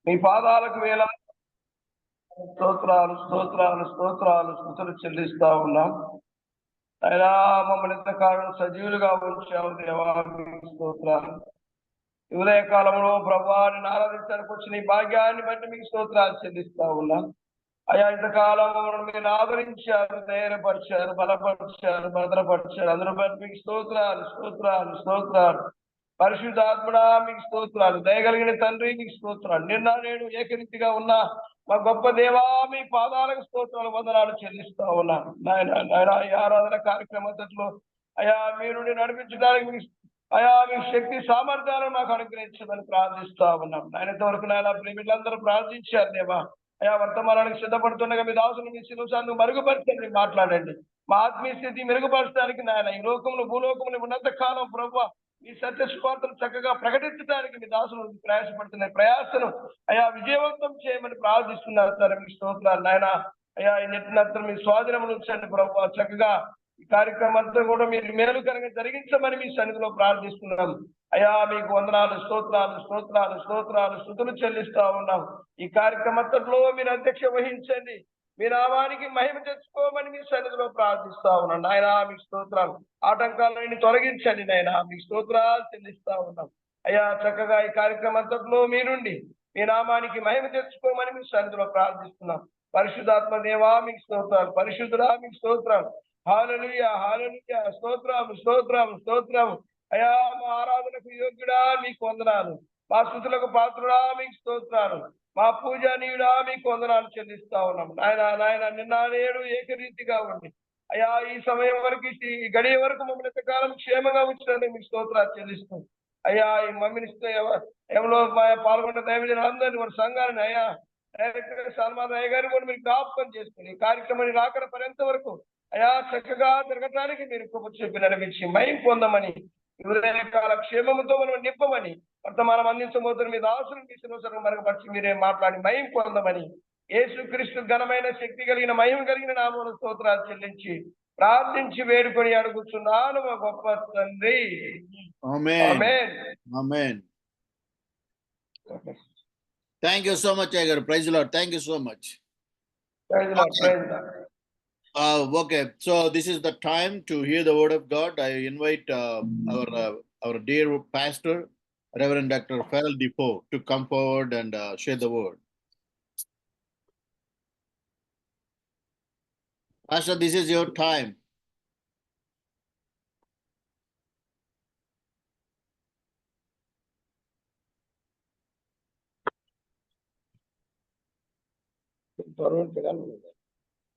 మీ పాదాలకు వేల స్తోత్రాలు స్తోత్రాలు స్తోత్రాలు స్తుతులు చెల్లిస్తా ఉన్నాం. అయినా మమ్మల్ని ఇంతకాలం సజీవులుగా ఉంచావు దేవా, మీకు స్తోత్రాలు. ఉదయ కాలంలో ప్రభువాన్ని ఆరాధించడానికి వచ్చిన ఈ భాగ్యాన్ని బట్టి మీకు స్తోత్రాలు చెల్లిస్తా ఉన్నాం. అయా ఇంతకాలం మమ్మల్ని మీరు ఆదరించారు, ధైర్యపరిచారు, బలపరిచారు, భద్రపరిచారు. అందరూ బట్టి మీకు స్తోత్రాలు స్తోత్రాలు స్తోత్రాలు. పరిశుద్ధాత్మడా మీకు స్తోత్రాలు. దయగలిగిన తండ్రి మీకు స్తోత్రాలు. నిన్న నేడు ఏకరీతిగా ఉన్న మా గొప్ప దేవా మీ పాదాలకు స్తోత్రాలు వందనాలు చెల్లిస్తా ఉన్నాను. నాయన ఈ ఆరాధన కార్యక్రమంలో అయా మీరు నడిపించడానికి అయా మీ శక్తి సామర్థ్యాలను మాకు అనుగ్రహించమని ప్రార్థిస్తా ఉన్నాం. నాయన ఇంతవరకు నాయన ప్రేమికులందరూ ప్రార్థించారు దేవా. అయా వర్తమానానికి సిద్ధపడుతుండగా మీ దాసులు మీ శిలుసాన్ని మరుగుపరచండి, మాట్లాడండి. మా ఆత్మీయ స్థితి మెరుగుపరచడానికి నాయన ఈ లోకంలో భూలోకంలో ఉన్నంత కాలం ప్రభు ఈ సత్య సువార్తను చక్కగా ప్రకటించడానికి మీ దాసులు ప్రయాసపడుతున్న ప్రయాసను అయా విజయవంతం చేయమని ప్రార్థిస్తున్నారు సార్. మీ స్తోత్రాలు నాయన. అయా ఈ నెట్టినంతా మీ స్వాధీనములు ఉంచండి ప్రభు. చక్కగా ఈ కార్యక్రమం అంతా కూడా మీరు మేలుకరంగా జరిగించమని మీ సన్నిధిలో ప్రార్థిస్తున్నాం. అయా మీకు వందనాలు స్తోత్రాలు స్తోత్రాలు స్తోత్రాలు స్తుతులు చెల్లిస్తా ఉన్నాం. ఈ కార్యక్రమంలో మీరు అధ్యక్ష వహించండి, మీ నామానికి మహిమ తెచ్చుకోమని మీ సన్నిధిలో ప్రార్థిస్తా ఉన్నాం. నాయన మీకు స్తోత్రాలు. ఆటంకాలను తొలగించండి నాయన, మీకు స్తోత్రాలు చెల్లిస్తా ఉన్నాం. అయ్యా చక్కగా ఈ కార్యక్రమం అంతట్లో మీరుండి మీ నామానికి మహిమ తెచ్చుకోమని మీ సన్నిధిలో ప్రార్థిస్తున్నాం. పరిశుద్ధాత్మ దేవా మీకు స్తోత్రాలు, పరిశుద్ధుడా మీకు స్తోత్రాలు. హల్లెలూయా హల్లెలూయా. స్తోత్రాలు స్తోత్రాలు స్తోత్రాలు. అయా మా ఆరాధనకు యోగ్యుడా మీకు వందనాలు, మా స్తుతులకు పాత్రుడా మీకు స్తోత్రాలు, మా పూజనీయుడా మీకు వందనాలు చెల్లిస్తా ఉన్నాం. నాయన నిన్న నేడు ఏకరీతిగా ఉండి అయా ఈ సమయం వరకు ఈ గడియ వరకు మమ్మల్ని ఎంతకాలం క్షేమంగా ఉంచడానికి మీకు స్తోత్రాలు చెల్లిస్తాం. అయ్యా ఈ మమ్మీని ఎవరో పాల్గొన్న దైవజనులందరినీ మన సంఘాన్ని అయ్యా సల్మాన్ అయ్య గారిని కూడా మీరు జ్ఞాపకం చేసుకుని ఈ కార్యక్రమాన్ని రాకడ పర్యంత వరకు అయా చక్కగా తిరగటానికి మీరు కృప చూపి నడిపించి మయం పొందమని, కాల క్షేమముతో మనం నింపమని, వర్తమానం అందించబోతున్న మీ దాసులు మీ శిరోసరం మరుగుపరిచి మీరే మాట్లాడి మయం పొందమని యేసుక్రీస్తు ఘనమైన శక్తి కలిగిన మహిమ కలిగిన నామమున స్తోత్రాలు చెల్లించి ప్రార్థించి వేడుకొని అడుగుతున్నాను మా గొప్ప తండ్రి. ఆమేన్ ఆమేన్. Thank you so much, Agar. Praise the Lord. Thank you so much. Praise the Lord. Praise the Lord. Okay, so this is the time to hear the word of God. I invite our dear pastor, Reverend Dr. Farrell Defoe, to come forward and share the word. Pastor, this is your time.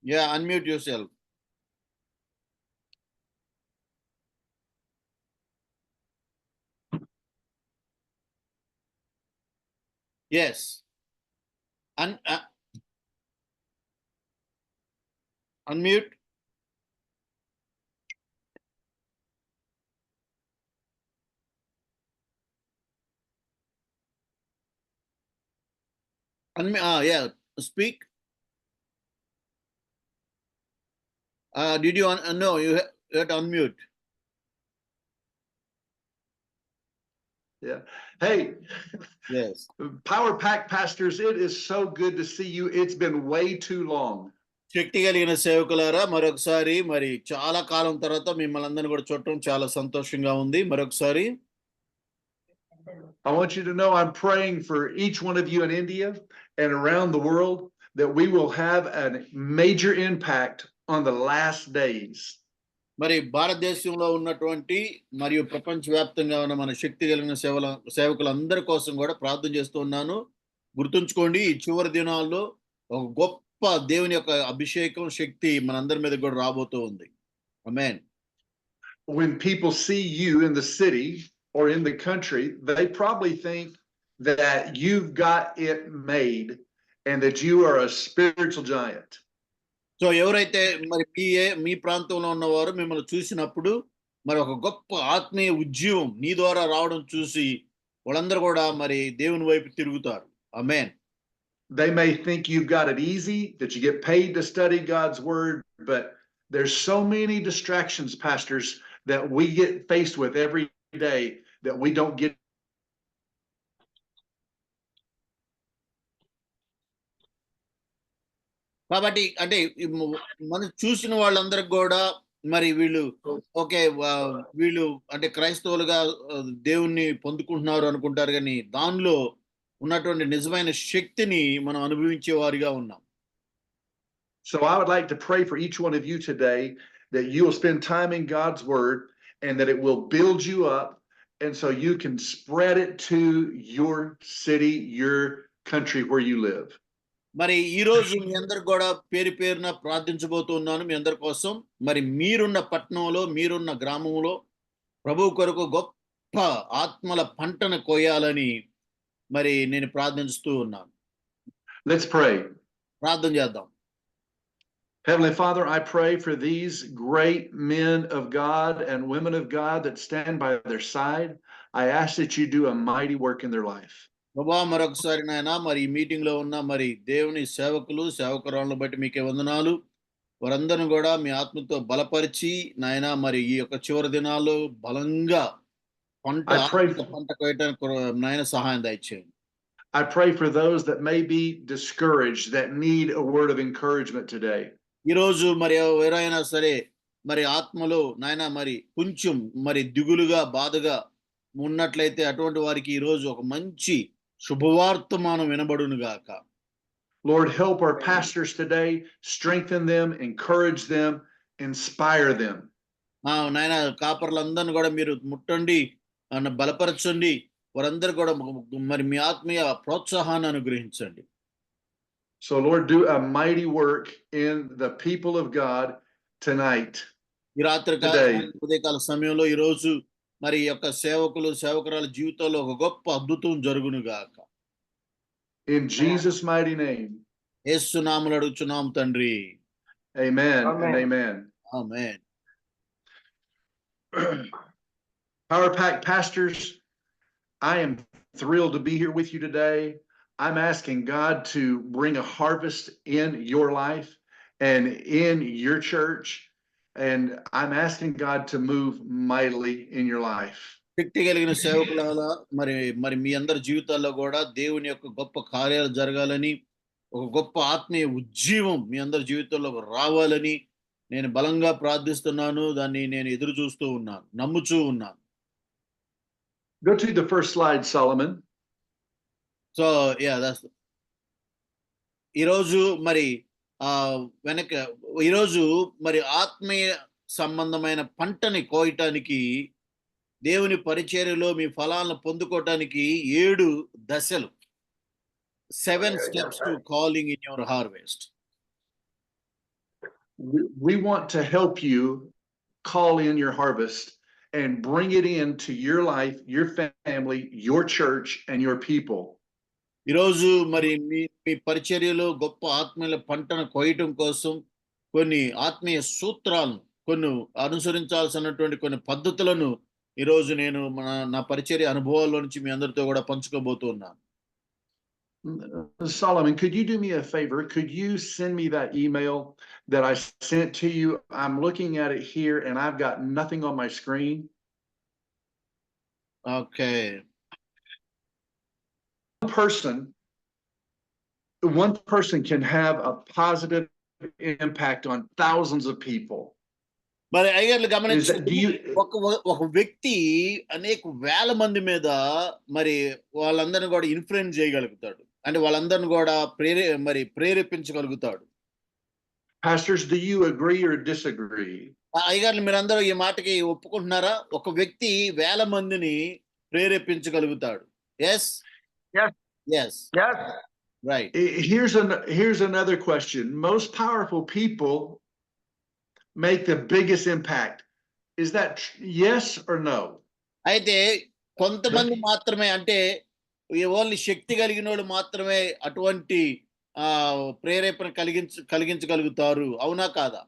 Yeah, unmute yourself. Yes. Unmute. Yeah, speak. Did you no, you had to unmute. Yeah. Hey. Yes. Power Pack pastors, it is so good to see you. It's been way too long. శక్తి కలిగిన సేవకులారా, మరొకసారి మరి చాలా కాలం తర్వాత మిమ్మల్ని అందరిని కూడా చూడటం చాలా సంతోషంగా ఉంది. మరొకసారి I want you to know I'm praying for each one of you in India and around the world that we will have a major impact on the last days. మరి భారతదేశంలో ఉన్నటువంటి మరియు ప్రపంచవ్యాప్తంగా ఉన్న మన శక్తి కలిగిన సేవకులందరి కోసం కూడా ప్రార్థన చేస్తూ ఉన్నాను. గుర్తుంచుకోండి, ఈ చివరి దినాల్లో ఒక గొప్ప దేవుని యొక్క అభిషేకం శక్తి మనందరి మీద కూడా రాబోతూ ఉంది. ఆమేన్. When people see you in the city or in the country, they probably think that you've got it made and that you are a spiritual giant. So ఎవరైతే మరి మీ ప్రాంతంలో ఉన్నవారు మిమ్మల్ని చూసినప్పుడు మరి ఒక గొప్ప ఆత్మీయ ఉజ్జీవం నీ ద్వారా రావడం చూసి వాళ్ళందరూ కూడా మరి దేవుని వైపు తిరుగుతారు. ఆమేన్. They may think you've got it easy, that you get paid to study God's word, but there's so many distractions, pastors, that we get faced with every day that we don't get. కాబట్టి అంటే మనం చూసిన వాళ్ళందరికి కూడా మరి వీళ్ళు okay వీళ్ళు అంటే క్రైస్తవులుగా దేవుణ్ణి పొందుకుంటున్నారు అనుకుంటారు, కానీ దానిలో ఉన్నటువంటి నిజమైన శక్తిని మనం అనుభవించే వారిగా ఉన్నాం. So I would like to pray for each one of you today that you will spend time in God's word and that it will build you up, and so you can spread it to your city, your country where you live. మరి ఈ రోజు మీ అందరికి కూడా పేరు పేరున ప్రార్థించబోతున్నాను మీ అందరి కోసం. మరి మీరున్న పట్టణంలో, మీరున్న గ్రామంలో ప్రభు కొరకు గొప్ప ఆత్మల పంటను కోయాలని మరి నేను ప్రార్థిస్తూ ఉన్నాను. Let's pray. ప్రార్థన చేద్దాం. Heavenly Father, I pray for these great men of God and women of God that stand by their side. I ask that you do a mighty work in their life. ప్రభా మరొకసారి నాయన మరి ఈ meeting లో ఉన్న మరి దేవుని సేవకులు సేవకురాలను బట్టి మీకే వందనాలు. వారందరిని కూడా మీ ఆత్మతో బలపరిచి నాయన మరి ఈ యొక్క చివరి దినాల్లో బలంగా పంట కోయటానికి నాయన సహాయం దయచేయండి. I pray for those that may be discouraged, that need a word of encouragement today. ఈ రోజు మరి ఎవరైనా సరే మరి ఆత్మలో నాయన మరి కొంచెం మరి దిగులుగా బాధగా ఉన్నట్లయితే అటువంటి వారికి ఈ రోజు ఒక మంచి శుభవార్తమానం వినబడును గాక. Lord, help our pastors today, strengthen them, encourage them, inspire them. నాయన కాపర్లందరిని కూడా మీరు ముట్టండి, బలపరచండి, వారందరూ కూడా మరి మీ ఆత్మీయ ప్రోత్సాహాన్ని అనుగ్రహించండి. So Lord, do a mighty work in the people of God tonight. ఈ రాత్రి ఉదయకాల సమయంలో ఈ రోజు మరి యొక్క సేవకులు సేవకురాల జీవితంలో ఒక గొప్ప అద్భుతం జరుగును గాక. In Jesus' mighty name. యేసు నామములో అడుగుచున్నాం తండ్రి. Amen and amen. Amen. Power Pack pastors, I am thrilled to be here with you today. I'm asking God to bring a harvest in your life and in your church. And I'm asking God to move mightily in your life. శక్తి కలిగిన సేవకులారా మరి మీ అందరి జీవితాల్లో కూడా దేవుని యొక్క గొప్ప కార్యాలు జరగాలని, ఒక గొప్ప ఆత్మీయ ఉజ్జీవం మీ అందరి జీవితంలో రావాలని నేను బలంగా ప్రార్థిస్తున్నాను. దాన్ని నేను ఎదురు చూస్తూ ఉన్నాను, నమ్ముచూ ఉన్నాను. Go to the first slide, Solomon. So that's ఈరోజు మరి ఈరోజు మరి ఆత్మీయ సంబంధమైన పంటని కోయటానికి దేవుని పరిచర్యలో మీ ఫలాలను పొందుకోవటానికి 7 దశలు, 7 steps to calling in your harvest. We want to help you call in your harvest and bring it into your life, your family, your church, and your people. ఈరోజు మరి మీ పరిచర్యలో గొప్ప ఆత్మీయ పంటను కోయటం కోసం కొన్ని ఆత్మీయ సూత్రాలను, కొన్ని అనుసరించాల్సినటువంటి కొన్ని పద్ధతులను ఈరోజు నేను నా పరిచర్య అనుభవాల్లో నుంచి మీ అందరితో కూడా పంచుకోబోతున్నాను. Solomon, could you do me a favor? Could you send me that email that I sent to you? I'm looking at it here and I've got nothing on my screen. Okay. One person can have a positive impact on thousands of people. మరి అయ్యర్లు గమనించండి, ఒక వ్యక్తి అనేక వేల మంది మీద మరి వాళ్ళందరిని కూడా ఇన్ఫ్లుయెన్స్ చేయగలుగుతాడు, అంటే వాళ్ళందరిని కూడా ప్రేరేపించగలుగుతాడు. Pastors, do you agree or disagree? అయ్యగారులు మీరందరూ ఈ మాటకి ఒప్పుకుంటున్నారా? ఒక వ్యక్తి వేల మందిని ప్రేరేపించగలుగుతాడు. Yes. Yes. Yes. Yes. Right. Here's another question. Most powerful people make the biggest impact. Is that yes or no? అయితే కొంతమంది మాత్రమే, అంటే ఓన్లీ శక్తి కలిగిన వాళ్ళు మాత్రమే అటువంటి ప్రేరేపణ కలిగించగలుగుతారు, అవునా కాదా?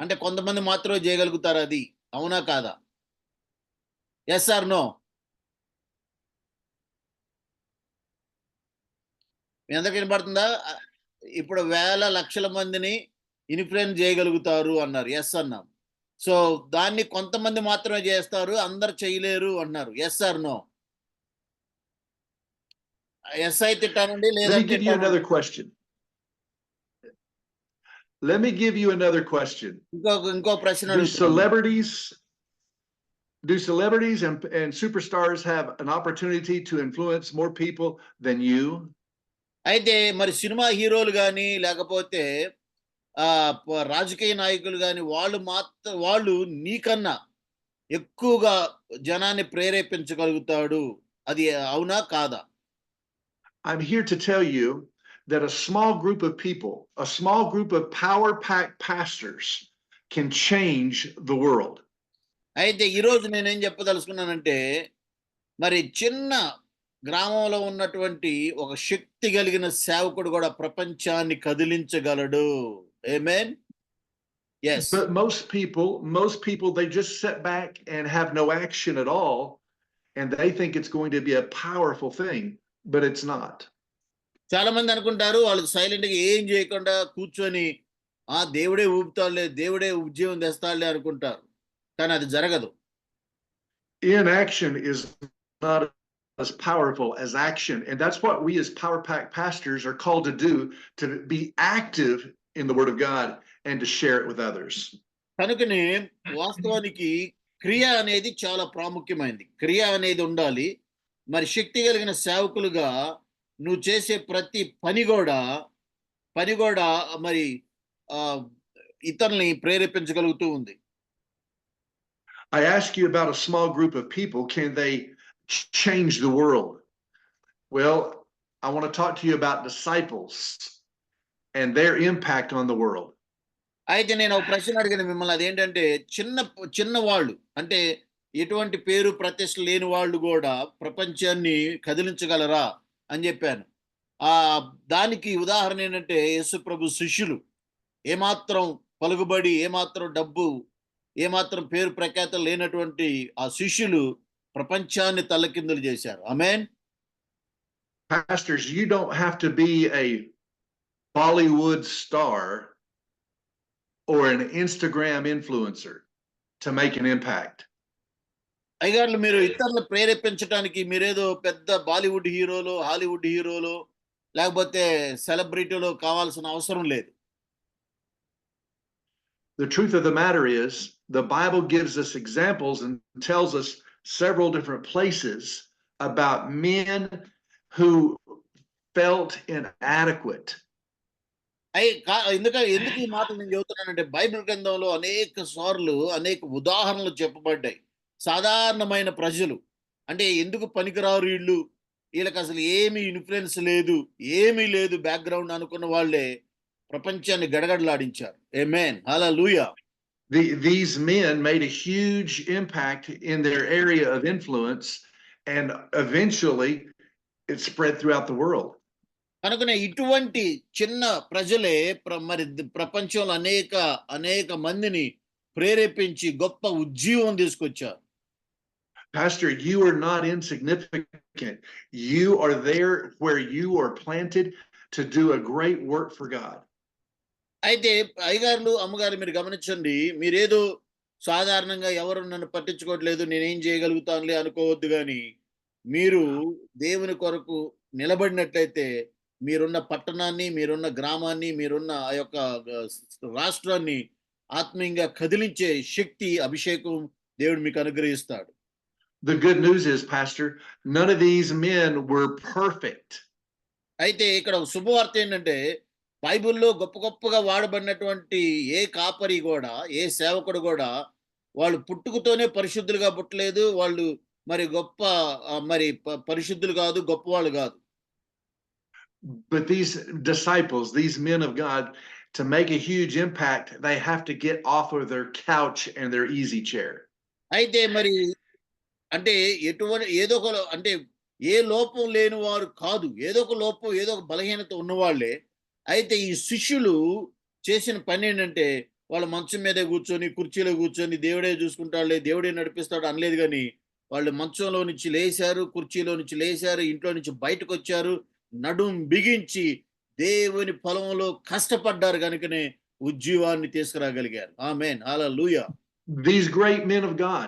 అంటే కొంతమంది మాత్రమే చేయగలుగుతారు, అది అవునా కాదా? Yes are no? మీ అందరికి వినపడుతుందా? ఇప్పుడు వేల లక్షల మందిని ఇన్ఫ్లుయెన్స్ చేయగలుగుతారు అన్నారు, ఎస్ అన్నాం. సో దాన్ని కొంతమంది మాత్రమే చేస్తారు, అందరు చేయలేరు అన్నారు, ఎస్ ఆర్ నో? ఎస్ అయితే తిట్టానండి, లేదంటే. Let me give you another question. Let me give you another question. ఇంకో ప్రశ్న Do అడుగుతున్నాను. celebrities and superstars have an opportunity to influence more people than you? అయితే మరి సినిమా హీరోలు కానీ లేకపోతే రాజకీయ నాయకులు కానీ వాళ్ళు నీకన్నా ఎక్కువగా జనాన్ని ప్రేరేపించగలుగుతాడు, అది అవునా కాదా? I'm here to tell you that a small group of people, a small group of power-packed pastors can change the world. అయితే ఈరోజు నేనేం చెప్పదలుచుకున్నానంటే, మరి చిన్న గ్రామంలో ఉన్నటువంటి ఒక శక్తి కలిగిన సేవకుడు కూడా ప్రపంచాన్ని కదిలించగలడు. ఆమేన్. yes. But most people, they just sit back and have no action at all, and they think it's going to be a powerful thing, but it's not. చాలా మంది అనుకుంటారు వాళ్ళు సైలెంట్ గా ఏం చేయకుండా కూర్చొని దేవుడే ఊపుతాడులే, దేవుడే ఉద్యోగం తెస్తాడులే అనుకుంటారు, కానీ అది జరగదు. Inaction is not as powerful as action, and that's what we as power-packed pastors are called to do, to be active in the Word of God and to share it with others. కనుకనే వాస్తవానికి క్రియ అనేది చాలా ప్రాముఖ్యమైనది. క్రియ అనేది ఉండాలి. మరి శక్తి కలిగిన సేవకులుగా నువ్వు చేసే ప్రతి పని కూడా మరి ఇతరుల్ని ప్రేరేపించగలుగుతూ ఉంది. I ask you about a small group of people, can they change the world? Well, I want to talk to you about disciples and their impact on the world. అయితే నేను ఒక ప్రశ్న అడిగాను మిమ్మల్ని, అదేంటంటే చిన్న వాళ్ళు అంటే ఎటువంటి పేరు ప్రతిష్ట లేని వాళ్ళు కూడా ప్రపంచాన్ని కదిలించగలరా అని చెప్పాను. దానికి ఉదాహరణ ఏంటంటే యేసు ప్రభు శిష్యులు ఏమాత్రం పలుకుబడి, ఏమాత్రం డబ్బు, ఏమాత్రం పేరు ప్రఖ్యాతలు లేనటువంటి ఆ శిష్యులు ప్రపంచాన్ని తల్లకిందులు చేశారు. ఆమేన్. Pastors, you don't have to be a Bollywood star or an Instagram influencer to make an impact. అయ్యగారులు, మీరు ఇతరులను ప్రేరేపించడానికి మీరేదో పెద్ద బాలీవుడ్ హీరోలు, హాలీవుడ్ హీరోలు లేకపోతే సెలబ్రిటీలు కావాల్సిన అవసరం లేదు. The truth of the matter is, the Bible gives us examples and tells us several different places about men who felt inadequate. ఎందుకు ఈ మాటలు నేను చెబుతున్నానంటే, బైబిల్ గ్రంథంలో అనేక సార్లు అనేక ఉదాహరణలు చెప్పబడ్డాయి. సాధారణమైన ప్రజలు అంటే ఎందుకు పనికిరారు వీళ్ళకి అసలు ఏమీ ఇన్ఫ్లుయెన్స్ లేదు, ఏమీ లేదు బ్యాక్గ్రౌండ్ అనుకున్న వాళ్ళే ప్రపంచాన్ని గడగడలాడించారు. ఆమేన్. హల్లెలూయా. These men made a huge impact in their area of influence, and eventually it spread throughout the world. కనుకనే ఇటువంటి చిన్న ప్రజలే మరి ప్రపంచంలో అనేక మందిని ప్రేరేపించి గొప్ప ఉజ్జీవం తీసుకొచ్చారు. Pastor, you are not insignificant. You are there where you are planted to do a great work for God. అయితే అయ్యగారులు, అమ్మగారు, మీరు గమనించండి, మీరేదో సాధారణంగా ఎవరు నన్ను పట్టించుకోవట్లేదు, నేనేం చేయగలుగుతానులే అనుకోవద్దు. కానీ మీరు దేవుని కొరకు నిలబడినట్లయితే మీరున్న పట్టణాన్ని, మీరున్న గ్రామాన్ని, మీరున్న ఆ యొక్క రాష్ట్రాన్ని ఆత్మీయంగా కదిలించే శక్తి, అభిషేకం దేవుడు మీకు అనుగ్రహిస్తాడు. The good news is, Pastor, none of these men were perfect. అయితే ఇక్కడ శుభవార్త ఏంటంటే, బైబిల్లో గొప్పగా వాడబడినటువంటి ఏ కాపరి కూడా, ఏ సేవకుడు కూడా వాళ్ళు పుట్టుకతోనే పరిశుద్ధులుగా పుట్టలేదు. వాళ్ళు మరి పరిశుద్ధులు కాదు, గొప్పవాళ్ళు కాదు. But these disciples, these men of God, to make a huge impact, they have to get off of their couch and their easy chair. అయితే మరి అంటే ఏ లోపం లేని వారు కాదు, ఏదో ఒక లోపం, ఏదో ఒక బలహీనత ఉన్నవాళ్లే. అయితే ఈ శిష్యులు చేసిన పని ఏంటంటే, వాళ్ళ మంచం మీదే కూర్చొని, కుర్చీలో కూర్చొని దేవుడే చూసుకుంటాడులే, దేవుడే నడిపిస్తాడు అనలేదు. కానీ వాళ్ళు మంచంలో నుంచి లేచారు, కుర్చీలో నుంచి లేచారు, ఇంట్లో నుంచి బయటకు వచ్చారు, నడుం బిగించి దేవుని పొలంలో కష్టపడ్డారు. కనుకనే ఉజ్జీవాన్ని తీసుకురాగలిగారు. ఆమేన్. హల్లెలూయా. These great men of God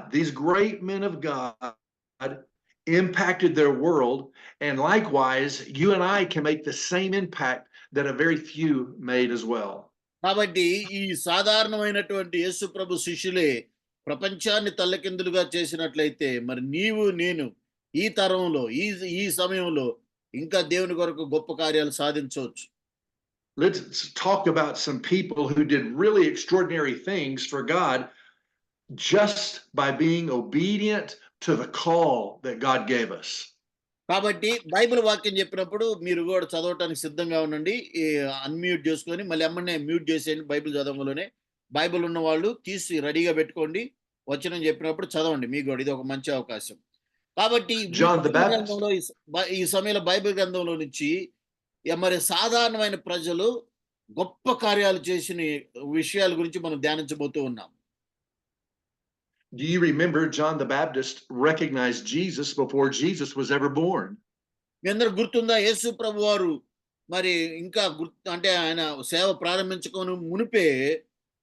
impacted their world, and likewise, you and I can make the same impact that a very few made as well. కాబట్టి ఈ సాధారణమైనటువంటి యేసు ప్రభు శిష్యులే ప్రపంచాన్ని తల్లకిందులుగా చేసినట్లయితే మరి నీవు నేను ఈ తరంలో ఈ ఈ సమయంలో ఇంకా దేవుని కొరకు గొప్ప కార్యాలు సాధించవచ్చు. Let's talk about some people who did really extraordinary things for God just by being obedient to the call that God gave us. కాబట్టి బైబిల్ వాక్యం చెప్పినప్పుడు మీరు కూడా చదవటానికి సిద్ధంగా ఉండండి. అన్‌మ్యూట్ చేసుకొని మళ్ళీ ఎమ్మటనే మ్యూట్ చేసేయండి. బైబిల్ చదవంలోనే. బైబిల్ ఉన్న వాళ్ళు తీసి రెడీగా పెట్టుకోండి. వచనం చెప్పినప్పుడు చదవండి. మీకు కూడా ఇది ఒక మంచి అవకాశం. కాబట్టి ఈ John the బైబిల్ Baptist. గ్రంథంలో ఈ సమయంలో బైబిల్ గ్రంథంలో నుంచి మరి సాధారణమైన ప్రజలు గొప్ప కార్యాలు చేసిన విషయాల గురించి మనం ధ్యానించబోతూ ఉన్నాం. Do you remember John the Baptist recognized Jesus before Jesus was ever born? మీ అందరూ గుర్తుందా? యేసు ప్రభువారు మరి ఇంకా అంటే ఆయన సేవ ప్రారంభించుకొని మునిపే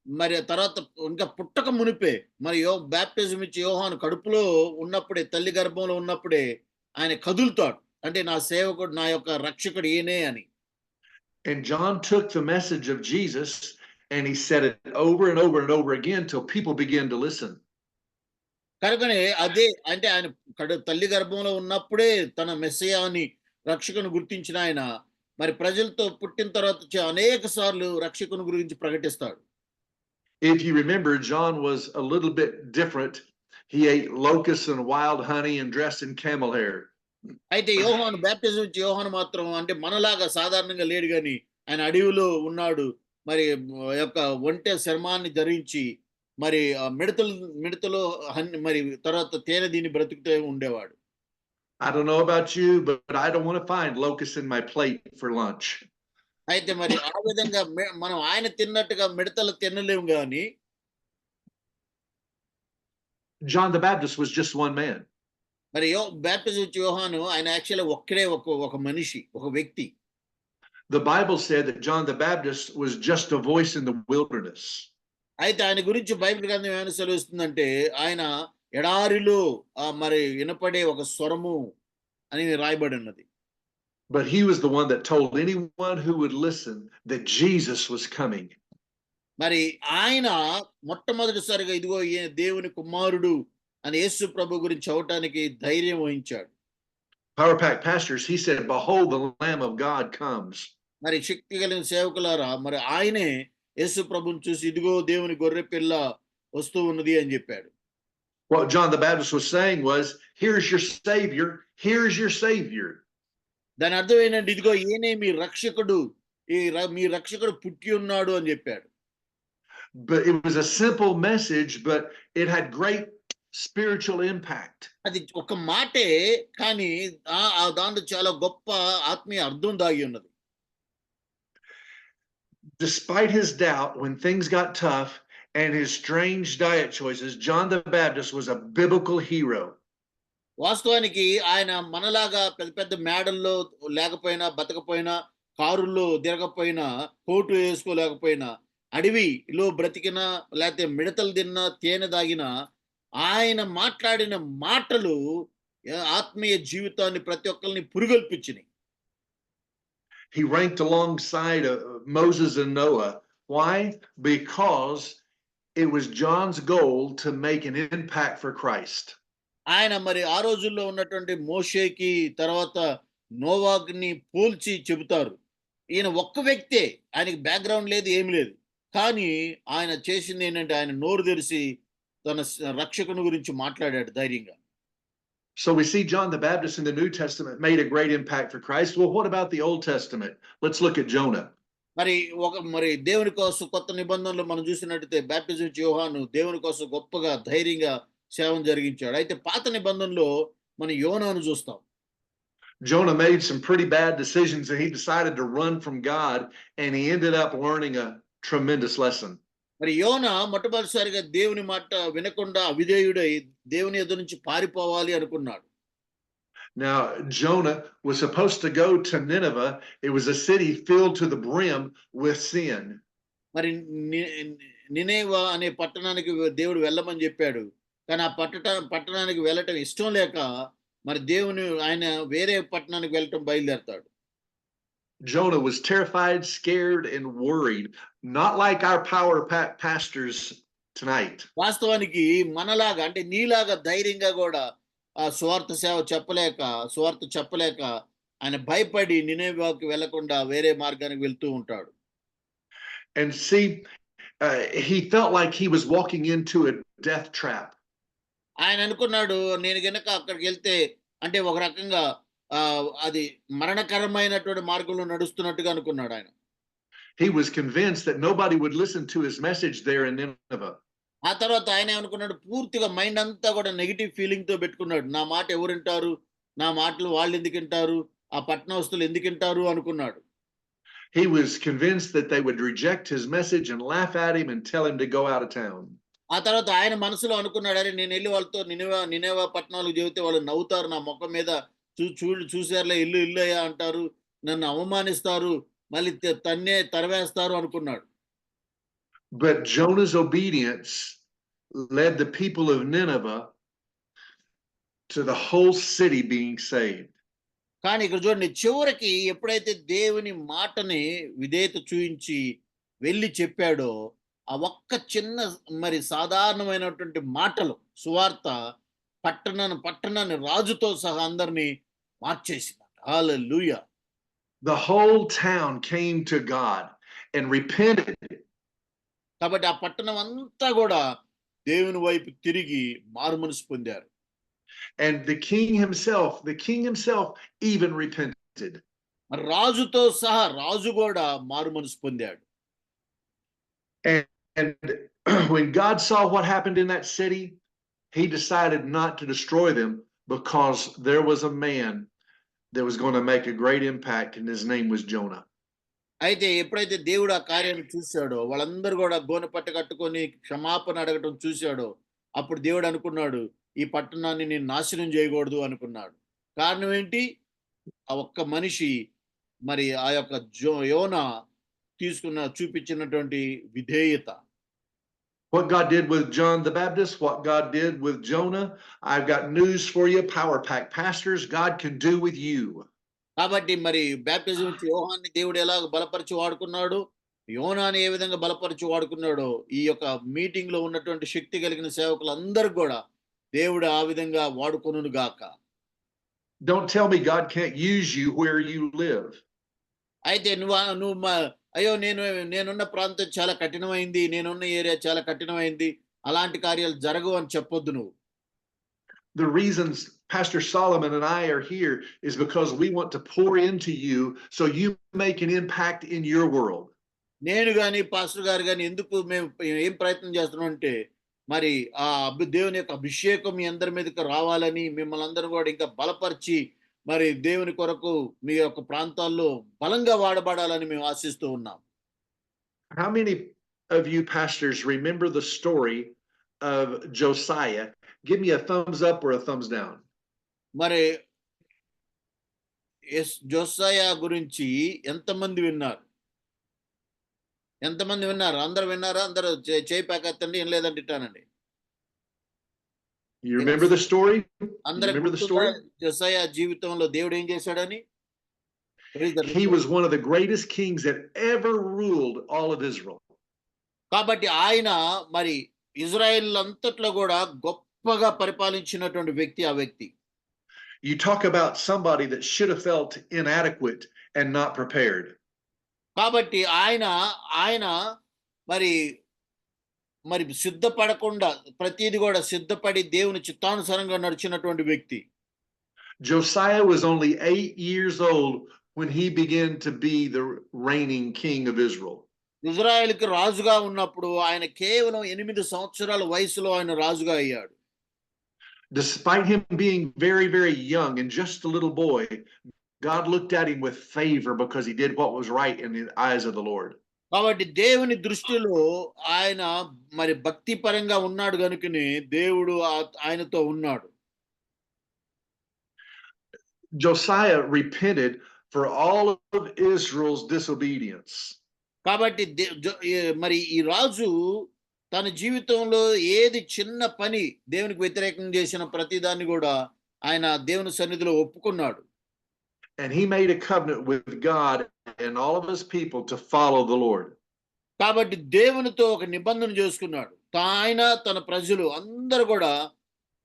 మరి తర్వాత ఇంకా పుట్టక మునిపే మరి బాప్టిజం ఇచ్చి యోహాను కడుపులో ఉన్నప్పుడే తల్లి గర్భంలో ఉన్నప్పుడే ఆయన కదులుతాడు. అంటే నా సేవకుడు నా యొక్క రక్షకుడు ఈయనే అని. And John took the message of Jesus and he said it over and over and over again till people began to listen. కనుకనే అదే అంటే ఆయన తల్లి గర్భంలో ఉన్నప్పుడే తన మెస్సయాని రక్షకుని గుర్తించిన ఆయన మరి ప్రజలతో పుట్టిన తర్వాత అనేక సార్లు రక్షకుని గురించి ప్రకటిస్తాడు. If you remember, John was a little bit different. He ate locusts and wild honey and dressed in camel hair. అయితే యోహాను బాప్టిజం ఇచ్చి యోహాను మాత్రం అంటే మనలాగా సాధారణంగా లేడు కానీ ఆయన అడవిలో ఉన్నాడు. మరి యొక్క ఒంటె చర్మాన్ని ధరించి మరి మిడతలో మరి తర్వాత తేనె దీన్ని బ్రతుకుతూ ఉండేవాడు. I don't know about you, but I don't want to find locusts in my plate for lunch. అయితే మరి ఆ విధంగా మనం ఆయన తిన్నట్టుగా మిడతలు తినలేము కానీ John the Baptist was just one man. మరి బాప్టిజం ఇచ్చి యోహాను ఆయన యాక్చువల్లీ ఒక్కడే ఒక మనిషి, ఒక వ్యక్తి. The Bible said that John the Baptist was just a voice in the wilderness. అయితే ఆయన గురించి బైబిల్ గ్రంథం ఏమైనా సెలవిస్తుందంటే ఆయన ఎడారిలో మరి వినపడే ఒక స్వరము అని రాయబడి ఉన్నది. But he was the one that told anyone who would listen that Jesus was coming. మరి ఆయన మొట్టమొదటిసారిగా ఇదిగో దేవుని కుమారుడు అని యేసు ప్రభు గురించి చెప్పడానికి ధైర్యం వహించాడు. Power Pack pastors, he said, "Behold, the Lamb of God comes." మరి శక్తి కలిగిన సేవకులారా మరి ఆయనే యేసు ప్రభుని చూసి ఇదిగో దేవుని గొర్రె పిల్ల వస్తూ ఉన్నది అని చెప్పాడు. What John the Baptist was saying was, "Here's your Savior. Here's your Savior." దాని అర్థం ఏంటంటే ఇదిగో ఈయనే మీ రక్షకుడు, మీ రక్షకుడు పుట్టి ఉన్నాడు అని చెప్పాడు. But it was a simple message, but it had great spiritual impact. అది ఒక మాటే కానీ దాంట్లో చాలా గొప్ప ఆత్మీయ అర్థం దాగి ఉన్నది. Despite his doubt, when things got tough and his strange diet choices, John the Baptist was a biblical hero. వాస్తవానికి ఆయన మనలాగా పెద్ద పెద్ద మేడల్లో లేకపోయినా, బతకపోయినా, కారుల్లో తిరగకపోయినా, కోటు వేసుకోలేకపోయినా, అడవిలో బ్రతికిన లేకపోతే మిడతలు తిన్నా, తేనె దాగిన ఆయన మాట్లాడిన మాటలు ఆత్మీయ జీవితాన్ని ప్రతి ఒక్కరిని పురుగొల్పించినాయి. He ranked alongside Moses and Noah. Why? Because it was John's goal to make an impact for Christ. ఆయన మరి ఆ రోజుల్లో ఉన్నటువంటి మోషేకి తర్వాత నోవాగ్ని పోల్చి చెబుతారు. ఈయన ఒక్క వ్యక్తే, ఆయనకి బ్యాక్గ్రౌండ్ లేదు, ఏమి లేదు. కానీ ఆయన చేసింది ఏంటంటే ఆయన నోరు తెరిచి తన రక్షకుని గురించి మాట్లాడాడు ధైర్యంగా. So we see John the Baptist in the New Testament made a great impact for Christ. Well, what about the Old Testament? Let's look at Jonah. మరి దేవుని కోసం కొత్త నిబంధనలు మనం చూసినట్టయితే బాప్టిజం ఇచ్చే యోహాను దేవుని కోసం గొప్పగా ధైర్యంగా సేవను జరిగించాడు. అయితే పాత నిబంధనలో మనం యోనాను చూస్తాం. Jonah made some pretty bad decisions and he decided to run from God and he ended up learning a tremendous lesson. మరి యోనా మొట్టమొదటిసారిగా దేవుని మాట వినకుండా అవిధేయుడై దేవుని ఎదురు నుంచి పారిపోవాలి అనుకున్నాడు. Now, Jonah was supposed to go to Nineveh. It was a city filled to the brim with sin. మరి నినేవా అనే పట్టణానికి దేవుడు వెళ్ళమని చెప్పాడు. కానీ ఆ పట్టణానికి వెళ్ళటం ఇష్టం లేక మరి దేవుని ఆయన వేరే పట్టణానికి వెళ్ళటం బయలుదేరతాడు. Jonah was terrified, scared, and worried, not like our power pastors tonight. వాస్తవానికి మనలాగా అంటే నీలాగా ధైర్యంగా కూడా ఆ సువార్త చెప్పలేక ఆయన భయపడి నినేవేకి వెళ్లకుండా వేరే మార్గానికి వెళ్తూ ఉంటాడు. And see, he felt like he was walking into a death trap. ఆయన అనుకున్నాడు నేను గనక అక్కడికి వెళ్తే అంటే ఒక రకంగా అది మరణకరమైనటువంటి మార్గంలో నడుస్తున్నట్టుగా అనుకున్నాడు ఆయన. He was convinced that nobody would listen to his message there in Nineveh. ఆ తర్వాత ఆయన ఏమనుకున్నాడు పూర్తిగా మైండ్ అంతా కూడా నెగిటివ్ ఫీలింగ్ తో పెట్టుకున్నాడు. నా మాట ఎవరు వింటారు, నా మాటలు వాళ్ళు ఎందుకు వింటారు, ఆ పట్టణస్తులు ఎందుకు వింటారు అనుకున్నాడు. He was convinced that they would reject his message and laugh at him and tell him to go out of town. ఆ తర్వాత ఆయన మనసులో అనుకున్నాడు, అరే నేను వెళ్ళి వాళ్ళతో నినేవా పట్టణాలకు చెబితే వాళ్ళు నవ్వుతారు, నా ముఖం మీద చూసారులే ఇల్లు అయ్యా అంటారు, నన్ను అవమానిస్తారు, మళ్ళీ తరివేస్తారు అనుకున్నాడు. But Jonah's obedience led the people of Nineveh to the whole city being saved. కానీ ఇక్కడ చూడండి, చివరికి ఎప్పుడైతే దేవుని మాటని విధేయత చూయించి వెళ్ళి చెప్పాడో ఆ ఒక్క చిన్న మరి సాధారణమైనటువంటి మాటలు సువార్త పట్టణాన్ని రాజుతో సహా అందరినీ మార్చేసింది. హల్లెలూయా. The whole town came to God and repented. కాబట్టి ఆ పట్టణం అంతా కూడా దేవుని వైపు తిరిగి మారుమనసు పొందారు. And the king himself even repented. మరి రాజుతో సహా రాజు కూడా మారుమనసు పొందాడు. And when God saw what happened in that city, he decided not to destroy them because there was a man that was going to make a great impact, and his name was Jonah. అయితే ఎప్పుడైతే దేవుడు ఆ కార్యాన్ని చూశాడో వాళ్ళందరూ కూడా గోనె పట్ట కట్టుకొని క్షమాపణ అడగటం చూశాడో అప్పుడు దేవుడు అనుకున్నాడు ఈ పట్టణాన్ని నేను నాశనం చేయకూడదు అనుకున్నాడు. కారణం ఏంటి? ఆ ఒక్క మనిషి మరి ఆ యొక్క యోనా చూపించినటువంటి విధేయత. What God did with John the Baptist, what God did with Jonah, I've got news for you, Power Pack pastors, God can do with you. కాబట్టి మరి బాప్టిజం ఇచ్చి యోహాన్ని దేవుడు ఎలాగ బలపరిచి వాడుకున్నాడు, యోనాని ఏ విధంగా బలపరిచి వాడుకున్నాడో ఈ యొక్క మీటింగ్ లో ఉన్నటువంటి శక్తి కలిగిన సేవకులందరూ కూడా దేవుడు ఆ విధంగా వాడుకొనును గాక. Don't tell me God can't use you where you live. అయితే నువ్వు అయ్యో నేనున్న ప్రాంతం చాలా కఠినమైంది, నేనున్న ఏరియా చాలా కఠినమైంది, అలాంటి కార్యాలు జరగవు అని చెప్పొద్దు నువ్వు. The reasons Pastor Solomon and I are here is because we want to pour into you so you make an impact in your world. నేను గాని పాస్టర్ గారు గాని ఎందుకు మేము ఏం ప్రయత్నం చేస్తున్నాం అంటే మరి ఆ దేవుని యొక్క అభిషేకం మీ అందరి మీదకి రావాలని, మిమ్మల్ని అందరూ కూడా ఇంకా బలపరిచి మరి దేవుని కొరకు మీ యొక్క ప్రాంతాల్లో బలంగా వాడబడాలని మేము ఆశిస్తూ ఉన్నాం. How many of you pastors remember the story of Josiah? Give me a thumbs up or a thumbs down. మరి జోసియా గురించి ఎంతమంది విన్నారు? అందరు విన్నారా? అందరూ చేయి పైకెత్తండి. ఏం లేదంటే ఇట్టానండి. You remember the story? అందరూ జోసియా జీవితంలో దేవుడు ఏం చేశాడని? He was one of the greatest kings that ever ruled all of Israel. కాబట్టి ఆయన మరి ఇజ్రాయెల్ అంతట్లో కూడా గొప్పగా పరిపాలించినటువంటి వ్యక్తి ఆ వ్యక్తి. You talk about somebody that should have felt inadequate and not prepared. కాబట్టి ఆయన మరి సిద్ధపడకుండా ప్రతిది కూడా సిద్ధపడి దేవుని చిత్తానుసారంగా నడిచినటువంటి వ్యక్తి. Josiah was only 8 years old when he began to be the reigning king of Israel. ఇజ్రాయెల్‌కి రాజుగా ఉన్నప్పుడు ఆయన కేవలం 8 సంవత్సరాల వయసులో ఆయన రాజుగా అయ్యాడు. Despite him being very, very young and just a little boy, God looked at him with favor because he did what was right in the eyes of the Lord. కాబట్టి దేవుని దృష్టిలో ఆయన మరి భక్తి పరంగా ఉన్నాడు గనుకనే దేవుడు ఆయనతో ఉన్నాడు. Josiah repented for all of Israel's disobedience. కాబట్టి మరి ఈ రాజు తన జీవితంలో ఏది చిన్న పని దేవునికి వ్యతిరేకంగా చేసిన ప్రతిదాన్ని కూడా ఆయన దేవుని సన్నిధిలో ఒప్పుకున్నాడు. and he made a covenant with God and all of his people to follow the Lord. కాబట్టి దేవునితో ఒక నిబంధన చేసుకున్నాడు. ఆయన తన ప్రజలు అందరూ కూడా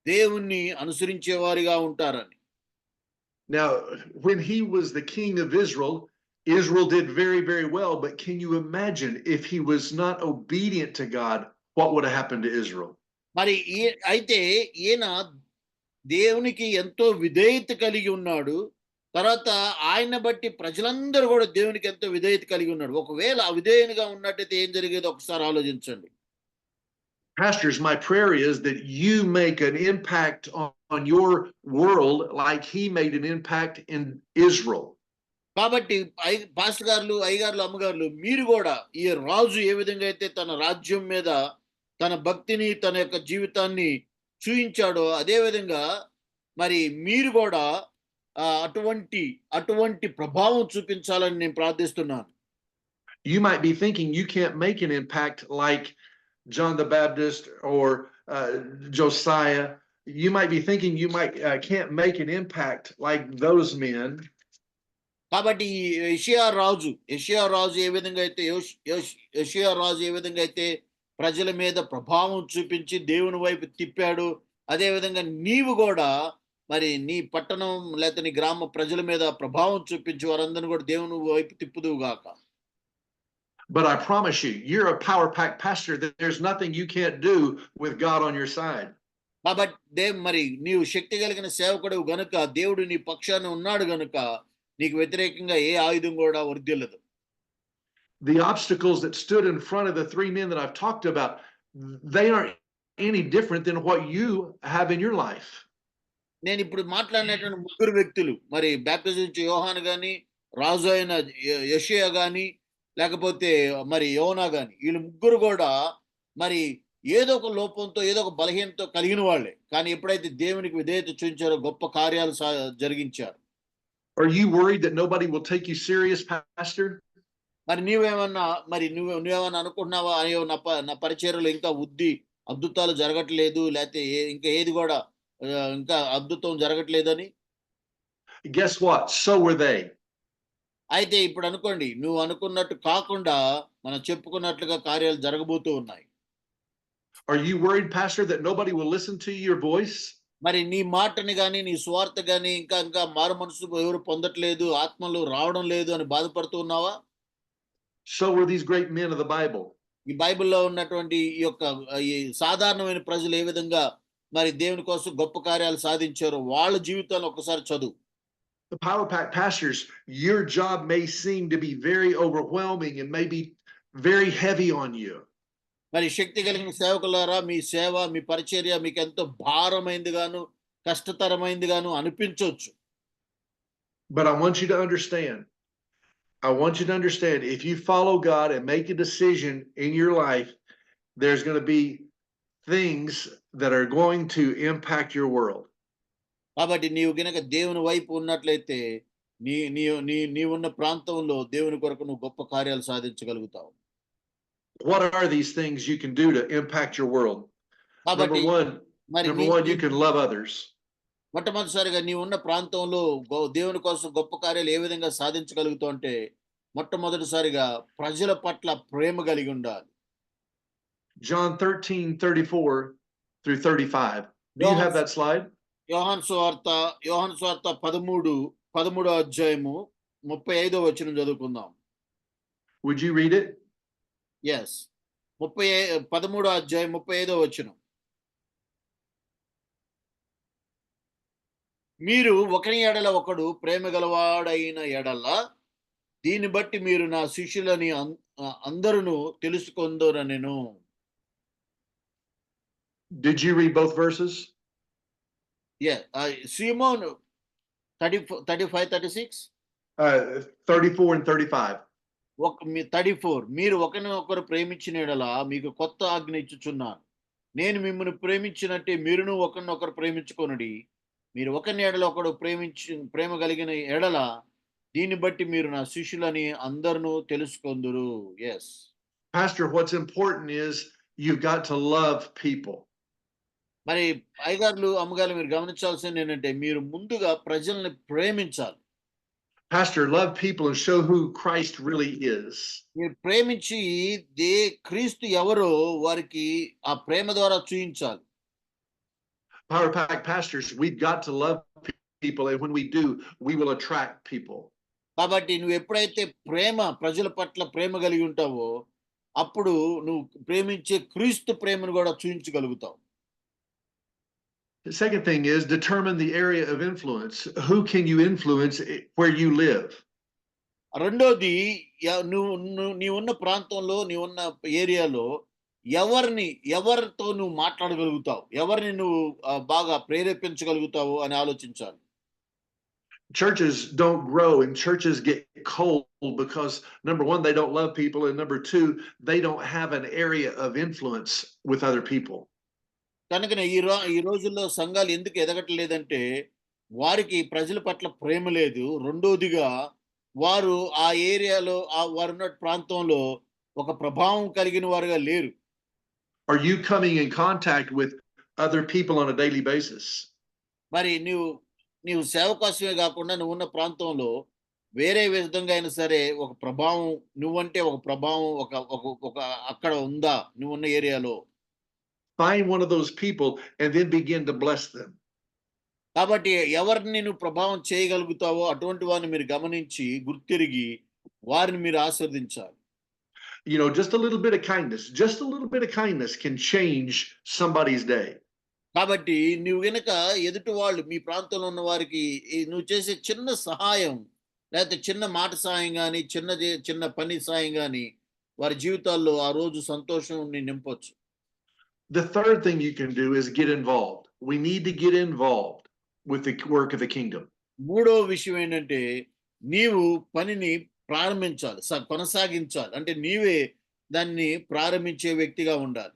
దేవుణ్ణి అనుసరించేవారిగా ఉంటారని. Now, when he was the king of Israel, Israel did very, very well. But can you imagine if he was not obedient to God, what would have happened to Israel? మరి అయితే ఈయన దేవునికి ఎంతో విధేయత కలిగి ఉన్నాడు. తర్వాత ఆయన బట్టి ప్రజలందరూ కూడా దేవునికి ఎంతో విధేయత కలిగి ఉన్నాడు. ఒకవేళ అవిధేయునిగా ఉన్నట్టయితే ఏం జరిగేదో ఒకసారి ఆలోచించండి. Pastors, my prayer is that you make an impact on your world like he made an impact in Israel. కాబట్టి పాస్టర్ గారులు, అయ్యగారులు, అమ్మగారులు, మీరు కూడా ఈ రాజు ఏ విధంగా అయితే తన రాజ్యం మీద తన భక్తిని, తన యొక్క జీవితాన్ని చూయించాడో అదే విధంగా మరి మీరు కూడా అటువంటి ప్రభావం చూపించాలని నేను ప్రార్థిస్తున్నాను. You might be thinking you can't make an impact like John the Baptist or Josiah. You might be thinking you can't make an impact like those men. కాబట్టి యెషయా రాజు ఏ విధంగా అయితే ప్రజల మీద ప్రభావం చూపించి దేవుని వైపు తిప్పాడు, అదే విధంగా నీవు కూడా మరి నీ పట్టణం లేకపోతే నీ గ్రామ ప్రజల మీద ప్రభావం చూపించి వారందరిని కూడా దేవుని వైపు తిప్పుదువు గాక. But I promise you, you're a power-packed pastor. There's nothing you can't do with God on your side. కాబట్టి మరి నీవు శక్తి కలిగిన సేవకుడు గనుక, దేవుడు నీ పక్షాన ఉన్నాడు గనుక నీకు వ్యతిరేకంగా ఏ ఆయుధం కూడా వర్ధిల్లదు. The obstacles that stood in front of the three men that I've talked about, they aren't any different than what you have in your life. నేను ఇప్పుడు మాట్లాడినటువంటి ముగ్గురు వ్యక్తులు, మరి బాప్టిజం ఇచ్చే యోహాను గాని, రాజు అయిన యెషయా గాని, లేకపోతే మరి యోనా గాని, వీళ్ళు ముగ్గురు కూడా మరి ఏదో ఒక లోపంతో ఏదో ఒక బలహీనతో కలిగిన వాళ్ళే. కానీ ఎప్పుడైతే దేవునికి విధేయత చూపించారో గొప్ప కార్యాలు జరిగించారు. Are you worried that nobody will take you serious, Pastor? మరి నువ్వేమన్నా అనుకుంటున్నావా, అయ్యో నా పరిచర్యలో ఇంకా అద్భుతాలు జరగట్లేదు, లేకపోతే ఇంకా ఏది కూడా ఇంకా అద్భుతం జరగట్లేదని? Guess what? So were they. అయితే ఇప్పుడు అనుకోండి, నువ్వు అనుకున్నట్టు కాకుండా మనం చెప్పుకున్నట్లుగా కార్యాలు జరగబోతూ ఉన్నాయి. Are you worried, Pastor, that nobody will listen to your voice? మరి నీ మాటని గాని, నీ స్వార్థ గాని ఇంకా మారు మనసు ఎవరు పొందట్లేదు, ఆత్మలు రావడం లేదు అని బాధపడుతూ ఉన్నావా? So were these great men of the Bible. ఈ బైబిల్లో ఉన్నటువంటి ఈ సాధారణమైన ప్రజలు ఏ విధంగా మరి దేవుని కోసం గొప్ప కార్యాలు సాధించారో వాళ్ళ జీవితాలను ఒకసారి చదువు. The power-packed pastors, your job may seem to be very overwhelming and may be very heavy on you. మరి శక్తి కలిగిన సేవకులారా, మీ సేవ, మీ పరిచర్య మీకు ఎంతో భారమైంది గాను, కష్టతరమైంది గాను అనిపించవచ్చు. But I want you to understand, if you follow God and make a decision in your life, there's going to be things that are going to impact your world. కాబట్టి నీవు గనక దేవుని వైపు ఉన్నట్లయితే నీవున్న ప్రాంతంలో దేవుని కొరకు నువ్వు గొప్ప కార్యాలు సాధించగలుగుతావు. What are these things you can do to impact your world? Number one, you can love others. మొట్టమొదటిసారిగా నీవున్న ప్రాంతంలో దేవుని కోసం గొప్ప కార్యాలు ఏ విధంగా సాధించగలుగుతావు అంటే, మొట్టమొదటిసారిగా ప్రజల పట్ల ప్రేమ కలిగి ఉండాలి. John 13:34 through 35. Do you have that slide? యోహాను సువార్త 13వ అధ్యాయము 35వ వచనం చదువుకుందాం. Would you read it? Yes. 13వ అధ్యాయం 35వ వచనం. మీరు ఒకని ఎడల ఒకడు ప్రేమ గలవాడైన ఎడల దీన్ని బట్టి మీరు నా శిష్యులని అందరూ తెలుసుకొందురనెను. Did you read both verses? Yeah. Simon 35, 36? 34 and 35. 34. మీరు ఒకరినొకరు ప్రేమించిన ఎడల మీకు కొత్త ఆజ్ఞ ఇచ్చుచున్నాను. నేను మిమ్మల్ని ప్రేమించినట్టే మీరును ఒకరినొకరు ప్రేమించుకొనుడి. మీరు ఒకరిని ఎడల ఒకడు ప్రేమ కలిగిన ఎడల దీన్ని బట్టి మీరు నా శిష్యులని అందరూ తెలుసుకొందురు. Yes. Pastor, what's important is you've got to love people. మరి అయ్యగారులు, అమ్మగారులు, మీరు గమనించాల్సింది ఏంటంటే మీరు ముందుగా ప్రజల్ని ప్రేమించాలి. Pastor, love people and show who Christ really is. మీరు ప్రేమించి క్రీస్తు ఎవరో వారికి ఆ ప్రేమ ద్వారా చూయించాలి. Power Pack pastors, we've got to love people, and when we do, we will attract people. కాబట్టి నువ్వు ఎప్పుడైతే ప్రజల పట్ల ప్రేమ కలిగి ఉంటావో అప్పుడు నువ్వు ప్రేమించే క్రీస్తు ప్రేమను కూడా చూయించగలుగుతావు. The second thing is determine the area of influence. Who can you influence where you live? రెండోది నీవున్న ప్రాంతంలో నీవున్న ఏరియాలో ఎవరితో నువ్వు మాట్లాడగలుగుతావు, ఎవరిని నువ్వు బాగా ప్రేరేపించగలుగుతావు అని ఆలోచించాలి. Churches don't grow and churches get cold because number one, they don't love people, and number two, they don't have an area of influence with other people. కనుకనే ఈ రోజుల్లో సంఘాలు ఎందుకు ఎదగట్లేదంటే వారికి ప్రజల పట్ల ప్రేమ లేదు. రెండోదిగా వారు ఆ ఏరియాలో వారున్న ప్రాంతంలో ఒక ప్రభావం కలిగిన వారుగా లేరు. Are you coming in contact with other people on a daily basis? మరి నీవు సేవ కోసమే కాకుండా నువ్వున్న ప్రాంతంలో వేరే విధంగా అయినా సరే ఒక ప్రభావం నువ్వంటే ఒక ప్రభావం ఒక అక్కడ ఉందా నువ్వున్న ఏరియాలో? Find one of those people and then begin to bless them. కాబట్టి ఎవరిని నువ్వు ప్రభావం చేయగలుగుతావో అటువంటి వారిని మీరు గమనించి గుర్తిరిగి వారిని మీరు ఆశీర్వదించాలి. You know, just a little bit of kindness can change somebody's day. కాబట్టి నువ్వు గనక ఎదుటి వాళ్ళు మీ ప్రాంతంలో ఉన్న వారికి నువ్వు చేసే చిన్న సహాయం లేకపోతే చిన్న మాట సాయం కానీ చిన్న పని సాయం కానీ వారి జీవితాల్లో ఆ రోజు సంతోషం నింపొచ్చు. The third thing you can do is get involved. We need to get involved with the work of the kingdom. మూడో విషయం ఏంటంటే నీవు పనిని ప్రారంభించాలి, కొనసాగించాలి. అంటే నీవే దాన్ని ప్రారంభించే వ్యక్తిగా ఉండాలి.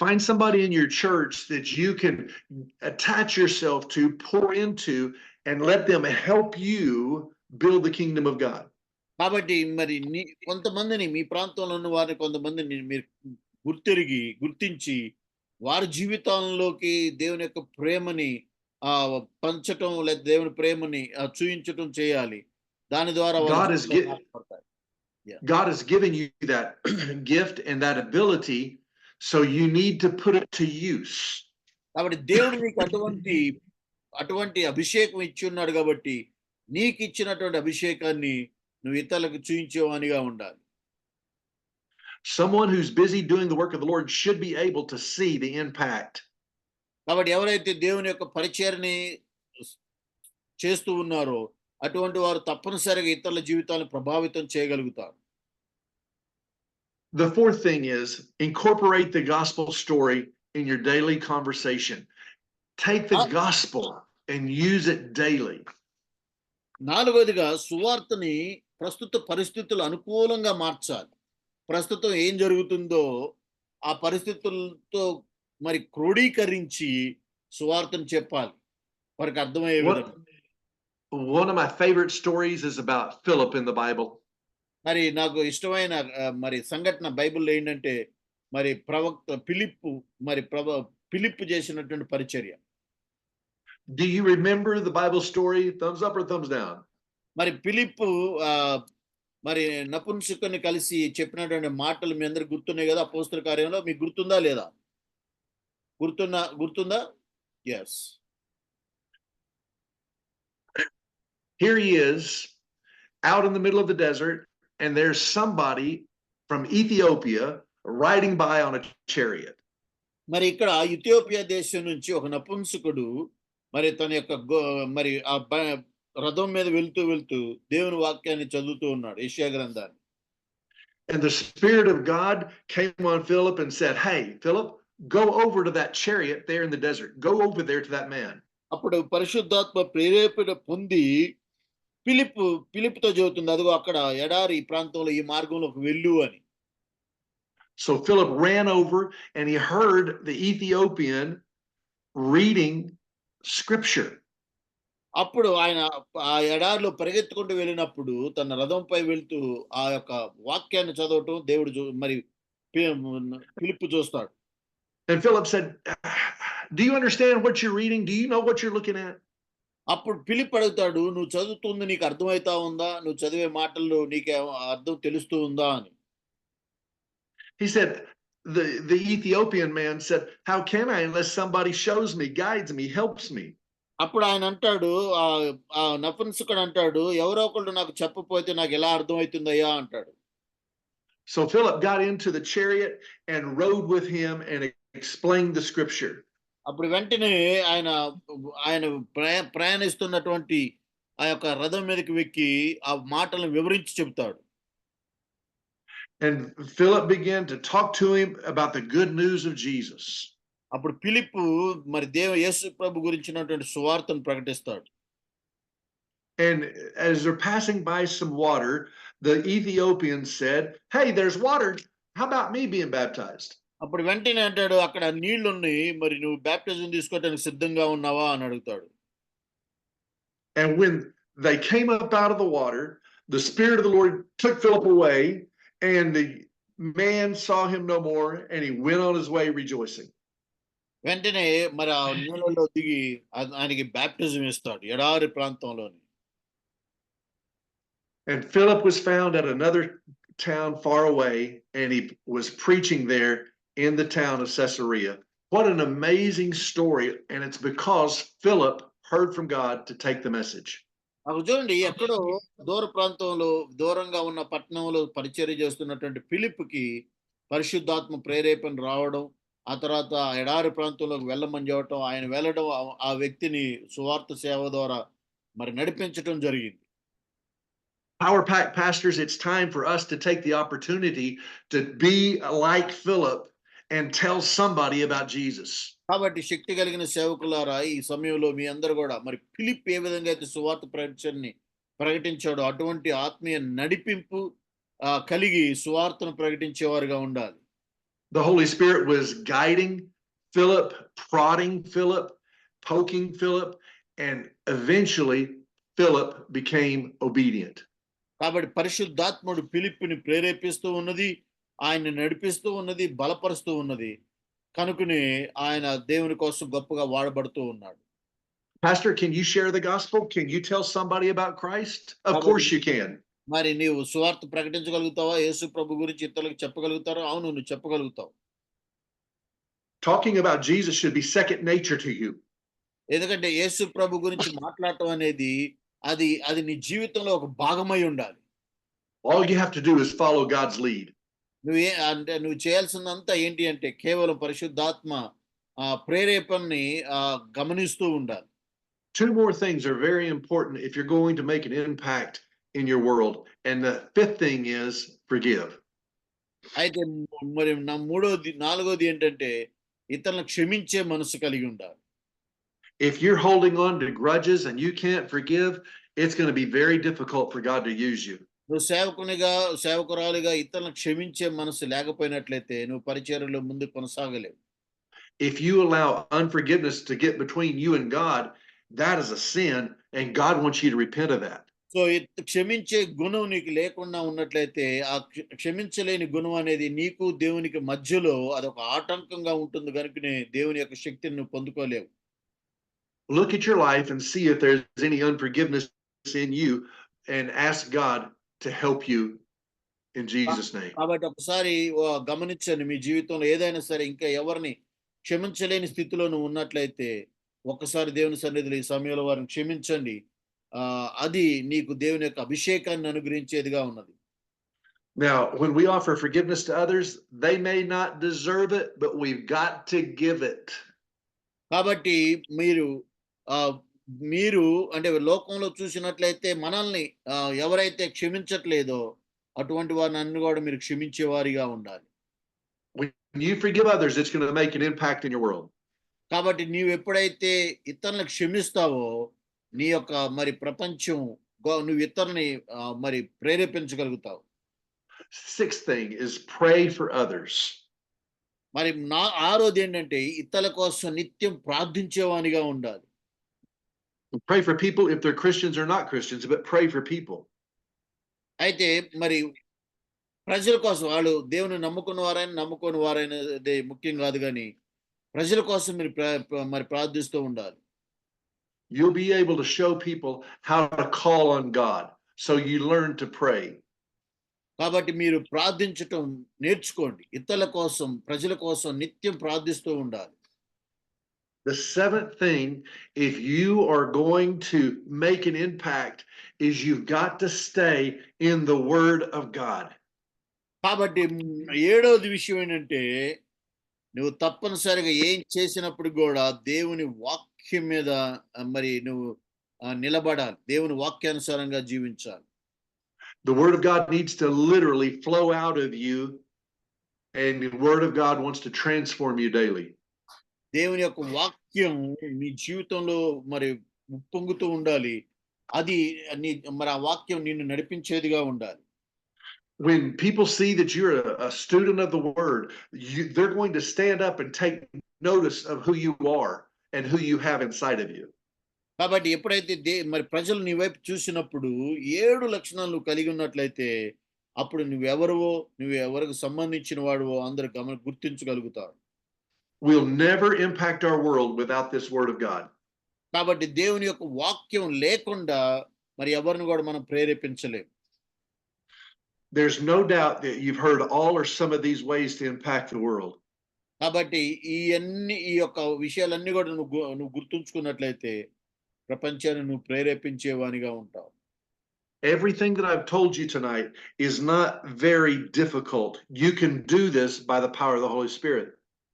Find somebody in your church that you can attach yourself to, pour into, and let them help you build the kingdom of God. కాబట్టి మరి కొంతమందిని మీ ప్రాంతంలో ఉన్న వారిని కొంతమందిని మీరు గుర్తించి వారి జీవితంలోకి దేవుని యొక్క ప్రేమని పంచటం లేదా దేవుని ప్రేమని చూయించటం చేయాలి. దాని ద్వారా God has given you that gift and that ability, so you need to put it to use. కాబట్టి దేవుడు నీకు అటువంటి అభిషేకం ఇచ్చి ఉన్నాడు కాబట్టి నీకు ఇచ్చినటువంటి అభిషేకాన్ని నువ్వు ఇతరులకు చూయించేవానిగా ఉండాలి. Someone who's busy doing the work of the Lord should be able to see the impact. కాబట్టి ఎవరైతే దేవుని యొక్క పరిచర్ని చేస్తూ ఉన్నారో అటువంటి వారు తప్పనిసరిగా ఇతరుల జీవితాలను ప్రభావితం చేయగలుగుతారు. The fourth thing is incorporate the gospel story in your daily conversation. Take the gospel and use it daily. నాలుగోదిగా సువార్తని ప్రస్తుత పరిస్థితులు అనుకూలంగా మార్చాలి. ప్రస్తుతం ఏం జరుగుతుందో ఆ పరిస్థితులతో మరి క్రోడీకరించి సువార్తను చెప్పాలి, వారికి అర్థమయ్యే విధంగా. One of my favorite stories is about Philip in the Bible. మరి నాకు ఇష్టమైన మరి సంఘటన బైబిల్లో ఏంటంటే మరి ప్రవక్త ఫిలిప్పు చేసినటువంటి పరిచర్య. Do you remember the Bible story? Thumbs up or thumbs down? మరి ఫిలిప్పు మరి నపుంసకుని కలిసి చెప్పినటువంటి మాటలు మీ అందరికి గుర్తున్నాయి కదా అపోస్తల కార్యంలో. మీకు గుర్తుందా లేదా? గుర్తుందా? Yes. Here he is out in the middle of the desert, and there's somebody from Ethiopia riding by on a chariot. మరి ఇక్కడ ఇథియోపియా దేశం నుంచి ఒక నపుంసకుడు మరి తన యొక్క మరి ఆ రథం మీద వెళ్తూ దేవుని వాక్యాన్ని చదువుతూ ఉన్నాడు, యెషయా గ్రంథాన్ని. And the Spirit of God came on Philip and said, "Hey, Philip, go over to that chariot there in the desert. Go over there to that man." అప్పుడు పరిశుద్ధాత్మ ప్రేరేపణ పొంది ఫిలిప్పుతో చెబుతుంది, అదిగో అక్కడ ఎడారి ప్రాంతంలో ఈ మార్గంలోకి వెళ్ళు అని. So Philip ran over and he heard the Ethiopian reading scripture. అప్పుడు ఆయన ఆ ఎడారిలో పరిగెత్తుకుంటూ వెళ్ళినప్పుడు తన రథంపై వెళ్తూ ఆ యొక్క వాక్యాన్ని చదవటం దేవుడు మరి ఫిలిప్పు చూస్తాడు. And Philip said, "Do you understand what you're reading? Do you know what you're looking at?" అప్పుడు ఫిలిప్ అడుగుతాడు, "నువ్వు చదువుతుంది నీకు అర్థమైతా ఉందా? నువ్వు చదివే మాటల్లో నీకే అర్థం తెలుస్తూ ఉందా" అని. He said, the Ethiopian man said, "How can I unless somebody shows me, guides me, helps me?" అప్పుడు ఆయన అంటాడు, ఆ నపుంసకుడు అంటాడు, "ఎవరో ఒకళ్ళు నాకు చెప్పపోతే నాకెలా అర్థమవుతుందయ్యా" అంటాడు. So Philip got into the chariot and rode with him and explained the scripture. అప్పుడు వెంటనే ఆయన ఆయన ప్రయాణిస్తున్నటువంటి ఆ యొక్క రథం మీదకి వెక్కి ఆ మాటలను వివరించి చెబుతాడు. And Philip began to talk to him about the good news of Jesus. అప్పుడు ఫిలిప్పు మరి యేసు ప్రభు గురించినటువంటి సువార్తను ప్రకటిస్తాడు. And as they're passing by some water, the Ethiopian said, "Hey, there's water. How about me being baptized?" అప్పుడు వెంటనే అంటాడు, "అక్కడ నీళ్లున్నాయి, మరి నువ్వు బాప్టిజం తీసుకోవడానికి సిద్ధంగా ఉన్నావా" అని అడుగుతాడు. And when they came up out of the water, the Spirit of the Lord took Philip away, and the man saw him no more, and he went on his way rejoicing. వెంటనే మరి ఆ నీళ్ళలో దిగి ఆయనకి baptism ఇస్తాడు ఎడారి ప్రాంతంలోని. And Philip was found at another town far away, and he was preaching there in the town of Caesarea. What an amazing story. And it's because Philip heard from God to take the message. అక్కడ చూడండి, ఎక్కడో దూర ప్రాంతంలో దూరంగా ఉన్న పట్టణంలో పరిచర్య చేస్తున్నటువంటి ఫిలిప్‌కి పరిశుద్ధాత్మ ప్రేరేపణ రావడం, ఆ తర్వాత ఎడారి ప్రాంతంలోకి వెళ్ళమని చెప్పటం, ఆయన వెళ్ళడం, ఆ వ్యక్తిని సువార్త సేవ ద్వారా మరి నడిపించటం జరిగింది. Power Pack pastors, it's time for us to take the opportunity to be like Philip and tell somebody about Jesus. కాబట్టి శక్తి కలిగిన సేవకులారా, ఈ సమయంలో మీ అందరూ కూడా మరి ఫిలిప్ ఏ విధంగా అయితే సువార్త ప్రకటనని ప్రకటించాడో అటువంటి ఆత్మీయ నడిపింపు కలిగి సువార్తను ప్రకటించేవారుగా ఉండాలి. The Holy Spirit was guiding Philip, prodding Philip, poking Philip, and eventually Philip became obedient. కాబట్టి పరిశుద్ధాత్ముడు ఫిలిప్పుని ప్రేరేపిస్తూ ఉన్నది, ఆయన్ని నడిపిస్తూ ఉన్నది, బలపరుస్తూ ఉన్నది. కనుకనే ఆయన దేవుని కోసం గొప్పగా వాడబడుతూ ఉన్నాడు. Pastor, can you share the gospel? Can you tell somebody about Christ? Of course you can. మరి నీవు సువార్త ప్రకటించగలుగుతావా? యేసు ప్రభు గురించి ఇతరులకు చెప్పగలుగుతారా? అవును, నువ్వు చెప్పగలుగుతావు. Talking about Jesus should be second nature to you. ఎందుకంటే యేసు ప్రభు గురించి మాట్లాడటం అనేది అది నీ జీవితంలో ఒక భాగమై ఉండాలి. All you have to do is follow God's lead. నువ్వు చేయాల్సిందంతా ఏంటి అంటే కేవలం పరిశుద్ధాత్మ ప్రేరేపణని గమనిస్తూ ఉండాలి. Two more things are very important if you're going to make an impact in your world. And the fifth thing is forgive. అయితే మరి నాలుగోది ఏంటంటే ఇతరులను క్షమించే మనసు కలిగి ఉండాలి. If you're holding on to grudges and you can't forgive, it's going to be very difficult for God to use you. నువ్వు సేవకురాలిగా ఇతరులను క్షమించే మనసు లేకపోయినట్లయితే నువ్వు పరిచర్యలో ముందు కొనసాగలేవు. If you allow unforgiveness to get between you and God, that is a sin, and God wants you to repent of that. So క్షమించే గుణం నీకు లేకుండా ఉన్నట్లయితే ఆ క్షమించలేని గుణం అనేది నీకు దేవునికి మధ్యలో అదొక ఆటంకంగా ఉంటుంది. కనుకనే దేవుని యొక్క శక్తిని నువ్వు పొందుకోలేవు. Look at your life and see if there's any unforgiveness in you, and ask God to help you in Jesus' name. కాబట్టి ఒకసారి గమనించండి, మీ జీవితంలో ఏదైనా సరే ఇంకా ఎవరిని క్షమించలేని స్థితిలో నువ్వు ఉన్నట్లయితే ఒక్కసారి దేవుని సన్నిధిలో ఈ సమయంలో వారిని క్షమించండి. అది నీకు దేవుని యొక్క అభిషేకాన్ని అనుగ్రహించేదిగా ఉన్నది. Now, when we offer forgiveness to others, they may not deserve it, but we've got to give it. కాబట్టి మీరు అంటే లోకంలో చూసినట్లయితే మనల్ని ఎవరైతే క్షమించట్లేదో అటువంటి వారిని అన్ని కూడా మీరు క్షమించే వారిగా ఉండాలి. When you forgive others, it's going to make an impact in your world. కాబట్టి నీవు ఎప్పుడైతే ఇతరులను క్షమిస్తావో నీ యొక్క మరి ప్రపంచం నువ్వు ఇతరులని మరి ప్రేరేపించగలుగుతావు. Sixth thing is pray for others. మరి ఆరోది ఏంటంటే ఇతరుల కోసం నిత్యం ప్రార్థించేవానిగా ఉండాలి. Pray for people if they're Christians or not Christians, but pray for people. అయితే మరి ప్రజల కోసం వాళ్ళు దేవుని నమ్ముకున్న వారైనా అదే ముఖ్యం కాదు, కానీ ప్రజల కోసం మీరు మరి ప్రార్థిస్తూ ఉండాలి. you'll be able to show people how to call on God. So you learn to pray. కాబట్టి మీరు ప్రార్థించటం నేర్చుకోండి. ఇతరుల కోసం, ప్రజల కోసం నిత్యం ప్రార్థిస్తూ ఉండాలి. The seventh thing, if you are going to make an impact, is you've got to stay in the Word of God. కాబట్టి ఏడవది విషయం ఏంటంటే, నువ్వు తప్పనిసరిగా ఏం చేసినప్పుడు కూడా దేవుని వాక్యం మీద మరి నువ్వు నిలబడాలి. దేవుని వాక్యానుసారంగా జీవించాలి. The Word of God needs to literally flow out of you, and the Word of God wants to transform you daily. దేవుని యొక్క వాక్యం మీ జీవితంలో మరి ఉప్పొంగుతూ ఉండాలి. అది మరి ఆ వాక్యం నిన్ను నడిపించేదిగా ఉండాలి. When people see that you're a student of the Word, they're going to stand up and take notice of who you are and who you have inside of you. కాబట్టి ఎప్పుడైతే మరి ప్రజలు నీ వైపు చూసినప్పుడు 7 లక్షణాలు నువ్వు కలిగి ఉన్నట్లయితే అప్పుడు నువ్వు ఎవరికి సంబంధించిన వాడువో అందరు గుర్తించగలుగుతారు. We'll never impact our world without this Word of God. కాబట్టి దేవుని యొక్క వాక్యం లేకుండా మరి ఎవరిని కూడా మనం ప్రేరేపించలేం. There's no doubt that you've heard all or some of these ways to impact the world. కాబట్టి ఈ యొక్క విషయాలన్నీ కూడా నువ్వు గుర్తుంచుకున్నట్లయితే ప్రపంచాన్ని నువ్వు ప్రేరేపించేవానిగా ఉంటావు. Everything that I've told you tonight is not very difficult. You can do this by the power of the Holy Spirit.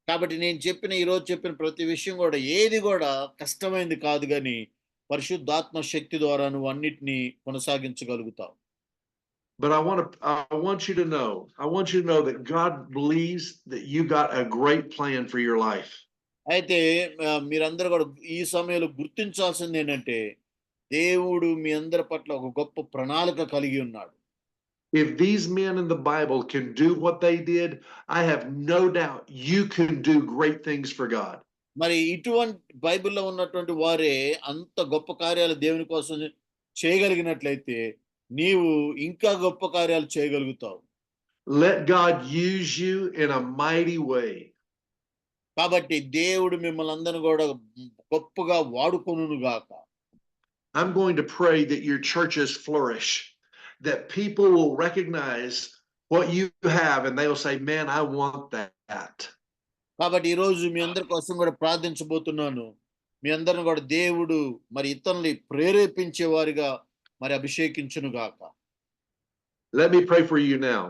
కాబట్టి నేను ఈరోజు చెప్పిన ప్రతి విషయం కూడా ఏది కూడా కష్టమైంది కాదు, కానీ పరిశుద్ధాత్మ శక్తి ద్వారా నువ్వు అన్నిటినీ కొనసాగించగలుగుతావు. But I want you to know that God believes that you got a great plan for your life. అయితే మీరందరూ కూడా ఈ సమయంలో గుర్తించాల్సింది ఏంటంటే దేవుడు మీ అందరి పట్ల ఒక గొప్ప ప్రణాళిక కలిగి ఉన్నాడు. If these men in the Bible can do what they did, I have no doubt you can do great things for God. మరి ఇటువంటి బైబిల్లో ఉన్నటువంటి వారే అంత గొప్ప కార్యాలు దేవుని కోసం చేయగలిగినట్లయితే నీవు ఇంకా గొప్ప కార్యాలు చేయగలుగుతావు. Let God use you in a mighty way. కాబట్టి దేవుడు మిమ్మల్ని అందరిని కూడా గొప్పగా వాడుకొనును గాక. I'm going to pray that your churches flourish, that people will recognize what you have and they will say, man, I want that. కాబట్టి ఈ రోజు మీ అందరి కోసం కూడా ప్రార్థించబోతున్నాను. మీ అందరిని కూడా దేవుడు మరి ఇతరుల్ని ప్రేరేపించే వారిగా మరి అభిషేకించును గాక. Let me pray for you now.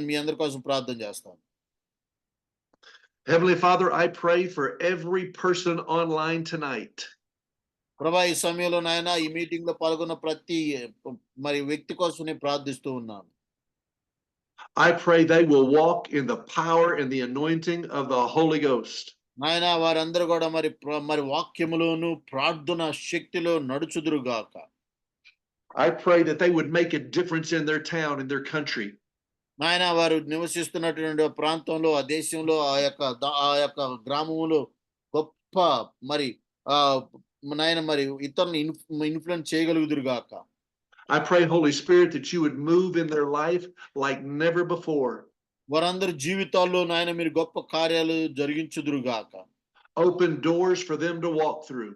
మీ అందరి కోసం ప్రార్థన చేస్తాను. Heavenly Father, I pray for every person online tonight. ప్రభా ఈ సమయంలో నాయన ఈ మీటింగ్ లో పాల్గొన్న ప్రతి మరి వ్యక్తి కోసం నేను ప్రార్థిస్తూ ఉన్నాను. I pray they will walk in the power and the anointing of the Holy Ghost. నాయన వారందరూ కూడా మరి వాక్యములోను ప్రార్థన శక్తిలో నడుచుదురు గాక. I pray that they would make a difference in their town, in their country. నాయన వారు నివసిస్తున్నటువంటి ప్రాంతంలో, ఆ దేశంలో, ఆ యొక్క గ్రామంలో గొప్ప మరి నాయన మరి ఇతరులను ఇన్ఫ్లుయెన్స్ చేయగలుగుదురు గాక. I pray, Holy Spirit, that you would move in their life like never before. వారందరి జీవితాల్లో నాయన మీరు గొప్ప కార్యాలు జరిగించుదురు గాక. Open doors for them to walk through.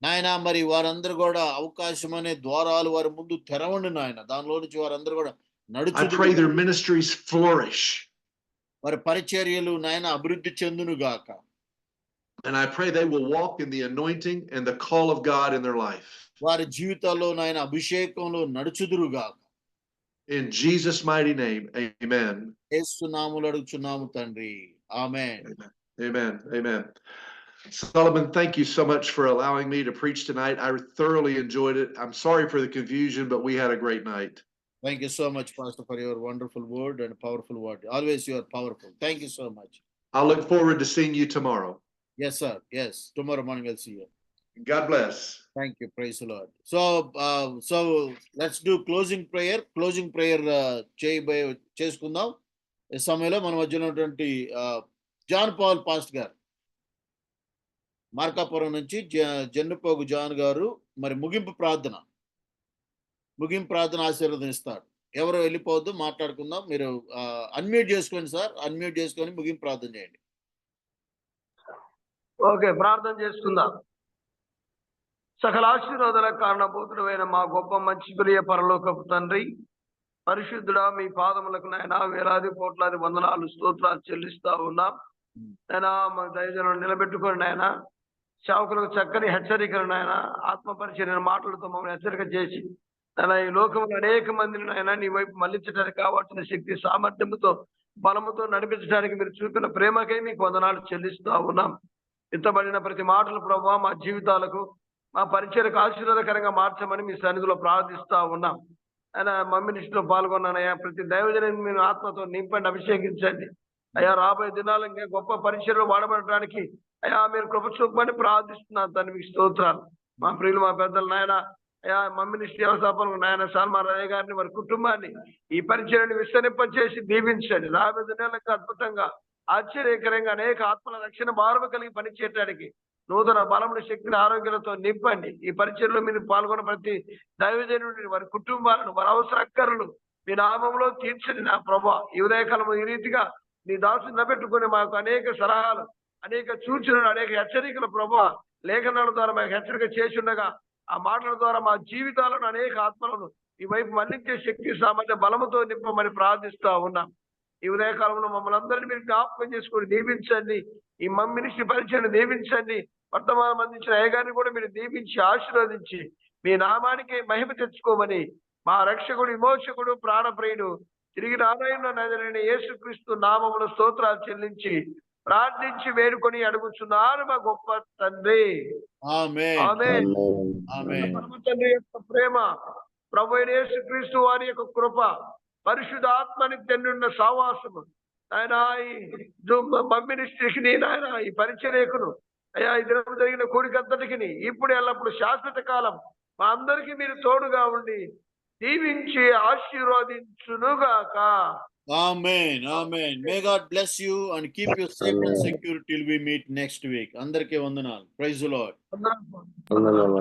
నాయన మరి వారందరూ కూడా అవకాశం అనే ద్వారాలు వారి ముందు తెరవండి నాయన. దానిలో నుంచి వారందరూ కూడా I pray their ministries flourish. వారి పరిచర్యలు నాయన అభివృద్ధి చెందును గాక. And I pray they will walk in the anointing and the call of God in their life. వారి జీవితాల్లో నాయన అభిషేకంలో నడుచుదురు గాక. In Jesus' mighty name, amen. యేసు నామములో అడుగుచున్నాము తండ్రి. ఆమేన్. Amen. Amen. Solomon, thank you so much for allowing me to preach tonight. I thoroughly enjoyed it. I'm sorry for the confusion, but we had a great night. Thank you so much, Pastor, for your wonderful word and powerful word. Always you are powerful. Thank you so much. I look forward to seeing you tomorrow. Yes, sir. Yes. Tomorrow morning I'll see you. God bless. Thank you. Praise the Lord. So let's do closing prayer. Closing prayer చేసుకుందాం. ఈ సమయంలో మన మధ్య ఉన్నటువంటి John Paul past గారు, మార్కాపురం నుంచి జన్నుపోగు John గారు మరి ముగింపు ప్రార్థన ఆశీర్వదిస్తాడు. ఎవరు వెళ్ళిపోవద్దు, మాట్లాడుకుందాం. మీరు అన్మ్యూట్ చేసుకోండి సార్. అన్మ్యూట్ చేసుకొని ముగింపు ప్రార్థన చేయండి. ఓకే, ప్రార్థన చేసుకుందాం. సకల ఆశీర్వాదాల కారణభూతుడైన మా గొప్ప మంచి ప్రియ పరలోకపు తండ్రి, పరిశుద్ధుడా, మీ పాదములకు నాయన వేలాది కోట్లాది వందనాలు స్తోత్రాలు చెల్లిస్తా ఉన్నాం. నాయన మా దైవజనులను నిలబెట్టుకొని నాయన సేవకులకు చక్కని హెచ్చరికలు నాయన ఆత్మ పరిచర్య మాటలతో మమ్మల్ని హెచ్చరిక చేసి నాయన ఈ లోకంలో అనేక మందిని నాయన నీ వైపు మళ్లించడానికి కావాల్సిన శక్తి సామర్థ్యంతో బలముతో నడిపించడానికి మీరు చూపిన ప్రేమకై మీకు వందనాలు చెల్లిస్తా ఉన్నాం. ఎత్తబడిన ప్రతి మాటలు ప్రభావ మా జీవితాలకు మా పరిచయకు ఆశీర్వాదకరంగా మార్చమని మీ సన్నిధిలో ప్రార్థిస్తా ఉన్నాం. ఆయన మమ్మినిస్టులో పాల్గొన్నానయ్యా. ప్రతి దైవజనాన్ని మీరు ఆత్మతో నింపండి, అభిషేకించండి అయ్యా. రాబోయే దినాలు ఇంకా గొప్ప పరిచయలు వాడబడటానికి అయ్యా మీరు కృప చూపమని ప్రార్థిస్తున్నాను తండ్రి. మీకు స్తోత్రాలు. మా ప్రియులు మా పెద్దలు నాయన అయ్యా మమ్మినిస్టు వ్యవస్థాపనకు నాయన సల్మాన్ రాయ్ గారిని వారి కుటుంబాన్ని ఈ పరిచయాన్ని విస్తరింపచేసి దీవించండి. రాబోయే దినాలకు అద్భుతంగా ఆశ్చర్యకరంగా అనేక ఆత్మల రక్షణ భారము కలిగి పనిచేయడానికి నూతన బలముల శక్తిని ఆరోగ్యాలతో నింపండి. ఈ పరిచయంలో మీరు పాల్గొన్న ప్రతి దైవజనుడిని వారి కుటుంబాలను వారి అవసరక్కర్లు మీ నామంలో తీర్చండి నా ప్రభా. ఈ ఉదయకాలము ఈ రీతిగా నీ దాసుని నిలబెట్టుకుని మాకు అనేక సలహాలు, అనేక సూచనలు, అనేక హెచ్చరికలు ప్రభా లేఖనాల ద్వారా మాకు హెచ్చరిక చేసి ఉండగా ఆ మాటల ద్వారా మా జీవితాలను అనేక ఆత్మలను ఈ వైపు మళ్లించే శక్తి సామర్థ్య బలముతో నింపమని ప్రార్థిస్తా ఉన్నాం. ఈ ఉదయకాలంలో మమ్మల్ని అందరినీ మీరు జ్ఞాపకం చేసుకొని దీవించండి. ఈ మమ్మినిస్టు పరిచయాన్ని దీవించండి. వర్తమానం అందించిన అయ్యగారిని కూడా మీరు దీవించి ఆశీర్వదించి మీ నామానికి మహిమ తెచ్చుకోమని మా రక్షకుడు, విమోచకుడు, ప్రాణప్రియుడు, తిరిగి రాబోయే యేసుక్రీస్తు నామములో స్తోత్రాలు చెల్లించి ప్రార్థించి వేడుకొని అడుగుచున్నారు మా గొప్ప తండ్రి. ఆమేన్. ఆమేన్. ఆమేన్. పరమ తండ్రి యొక్క ప్రేమ, ప్రభు అయిన యేసుక్రీస్తు వారి యొక్క కృప, పరిశుద్ధాత్మని తెన్నున్న సావాసము ఆయన ఈ మమ్మినిస్ట్రీకి నాయన ఈ పరిచర్యకును అయ్యా ఈ దినం జరిగిన కూడికంతటికి ఇప్పుడు ఎల్లప్పుడు శాశ్వత కాలం మా అందరికీ మీరు తోడుగా ఉండి దీవించి ఆశీర్వదించునుగాక. Amen. Amen. May God bless you and keep you safe and secure till we meet next week. అందరికీ వందనాలు. Praise the Lord. అందరం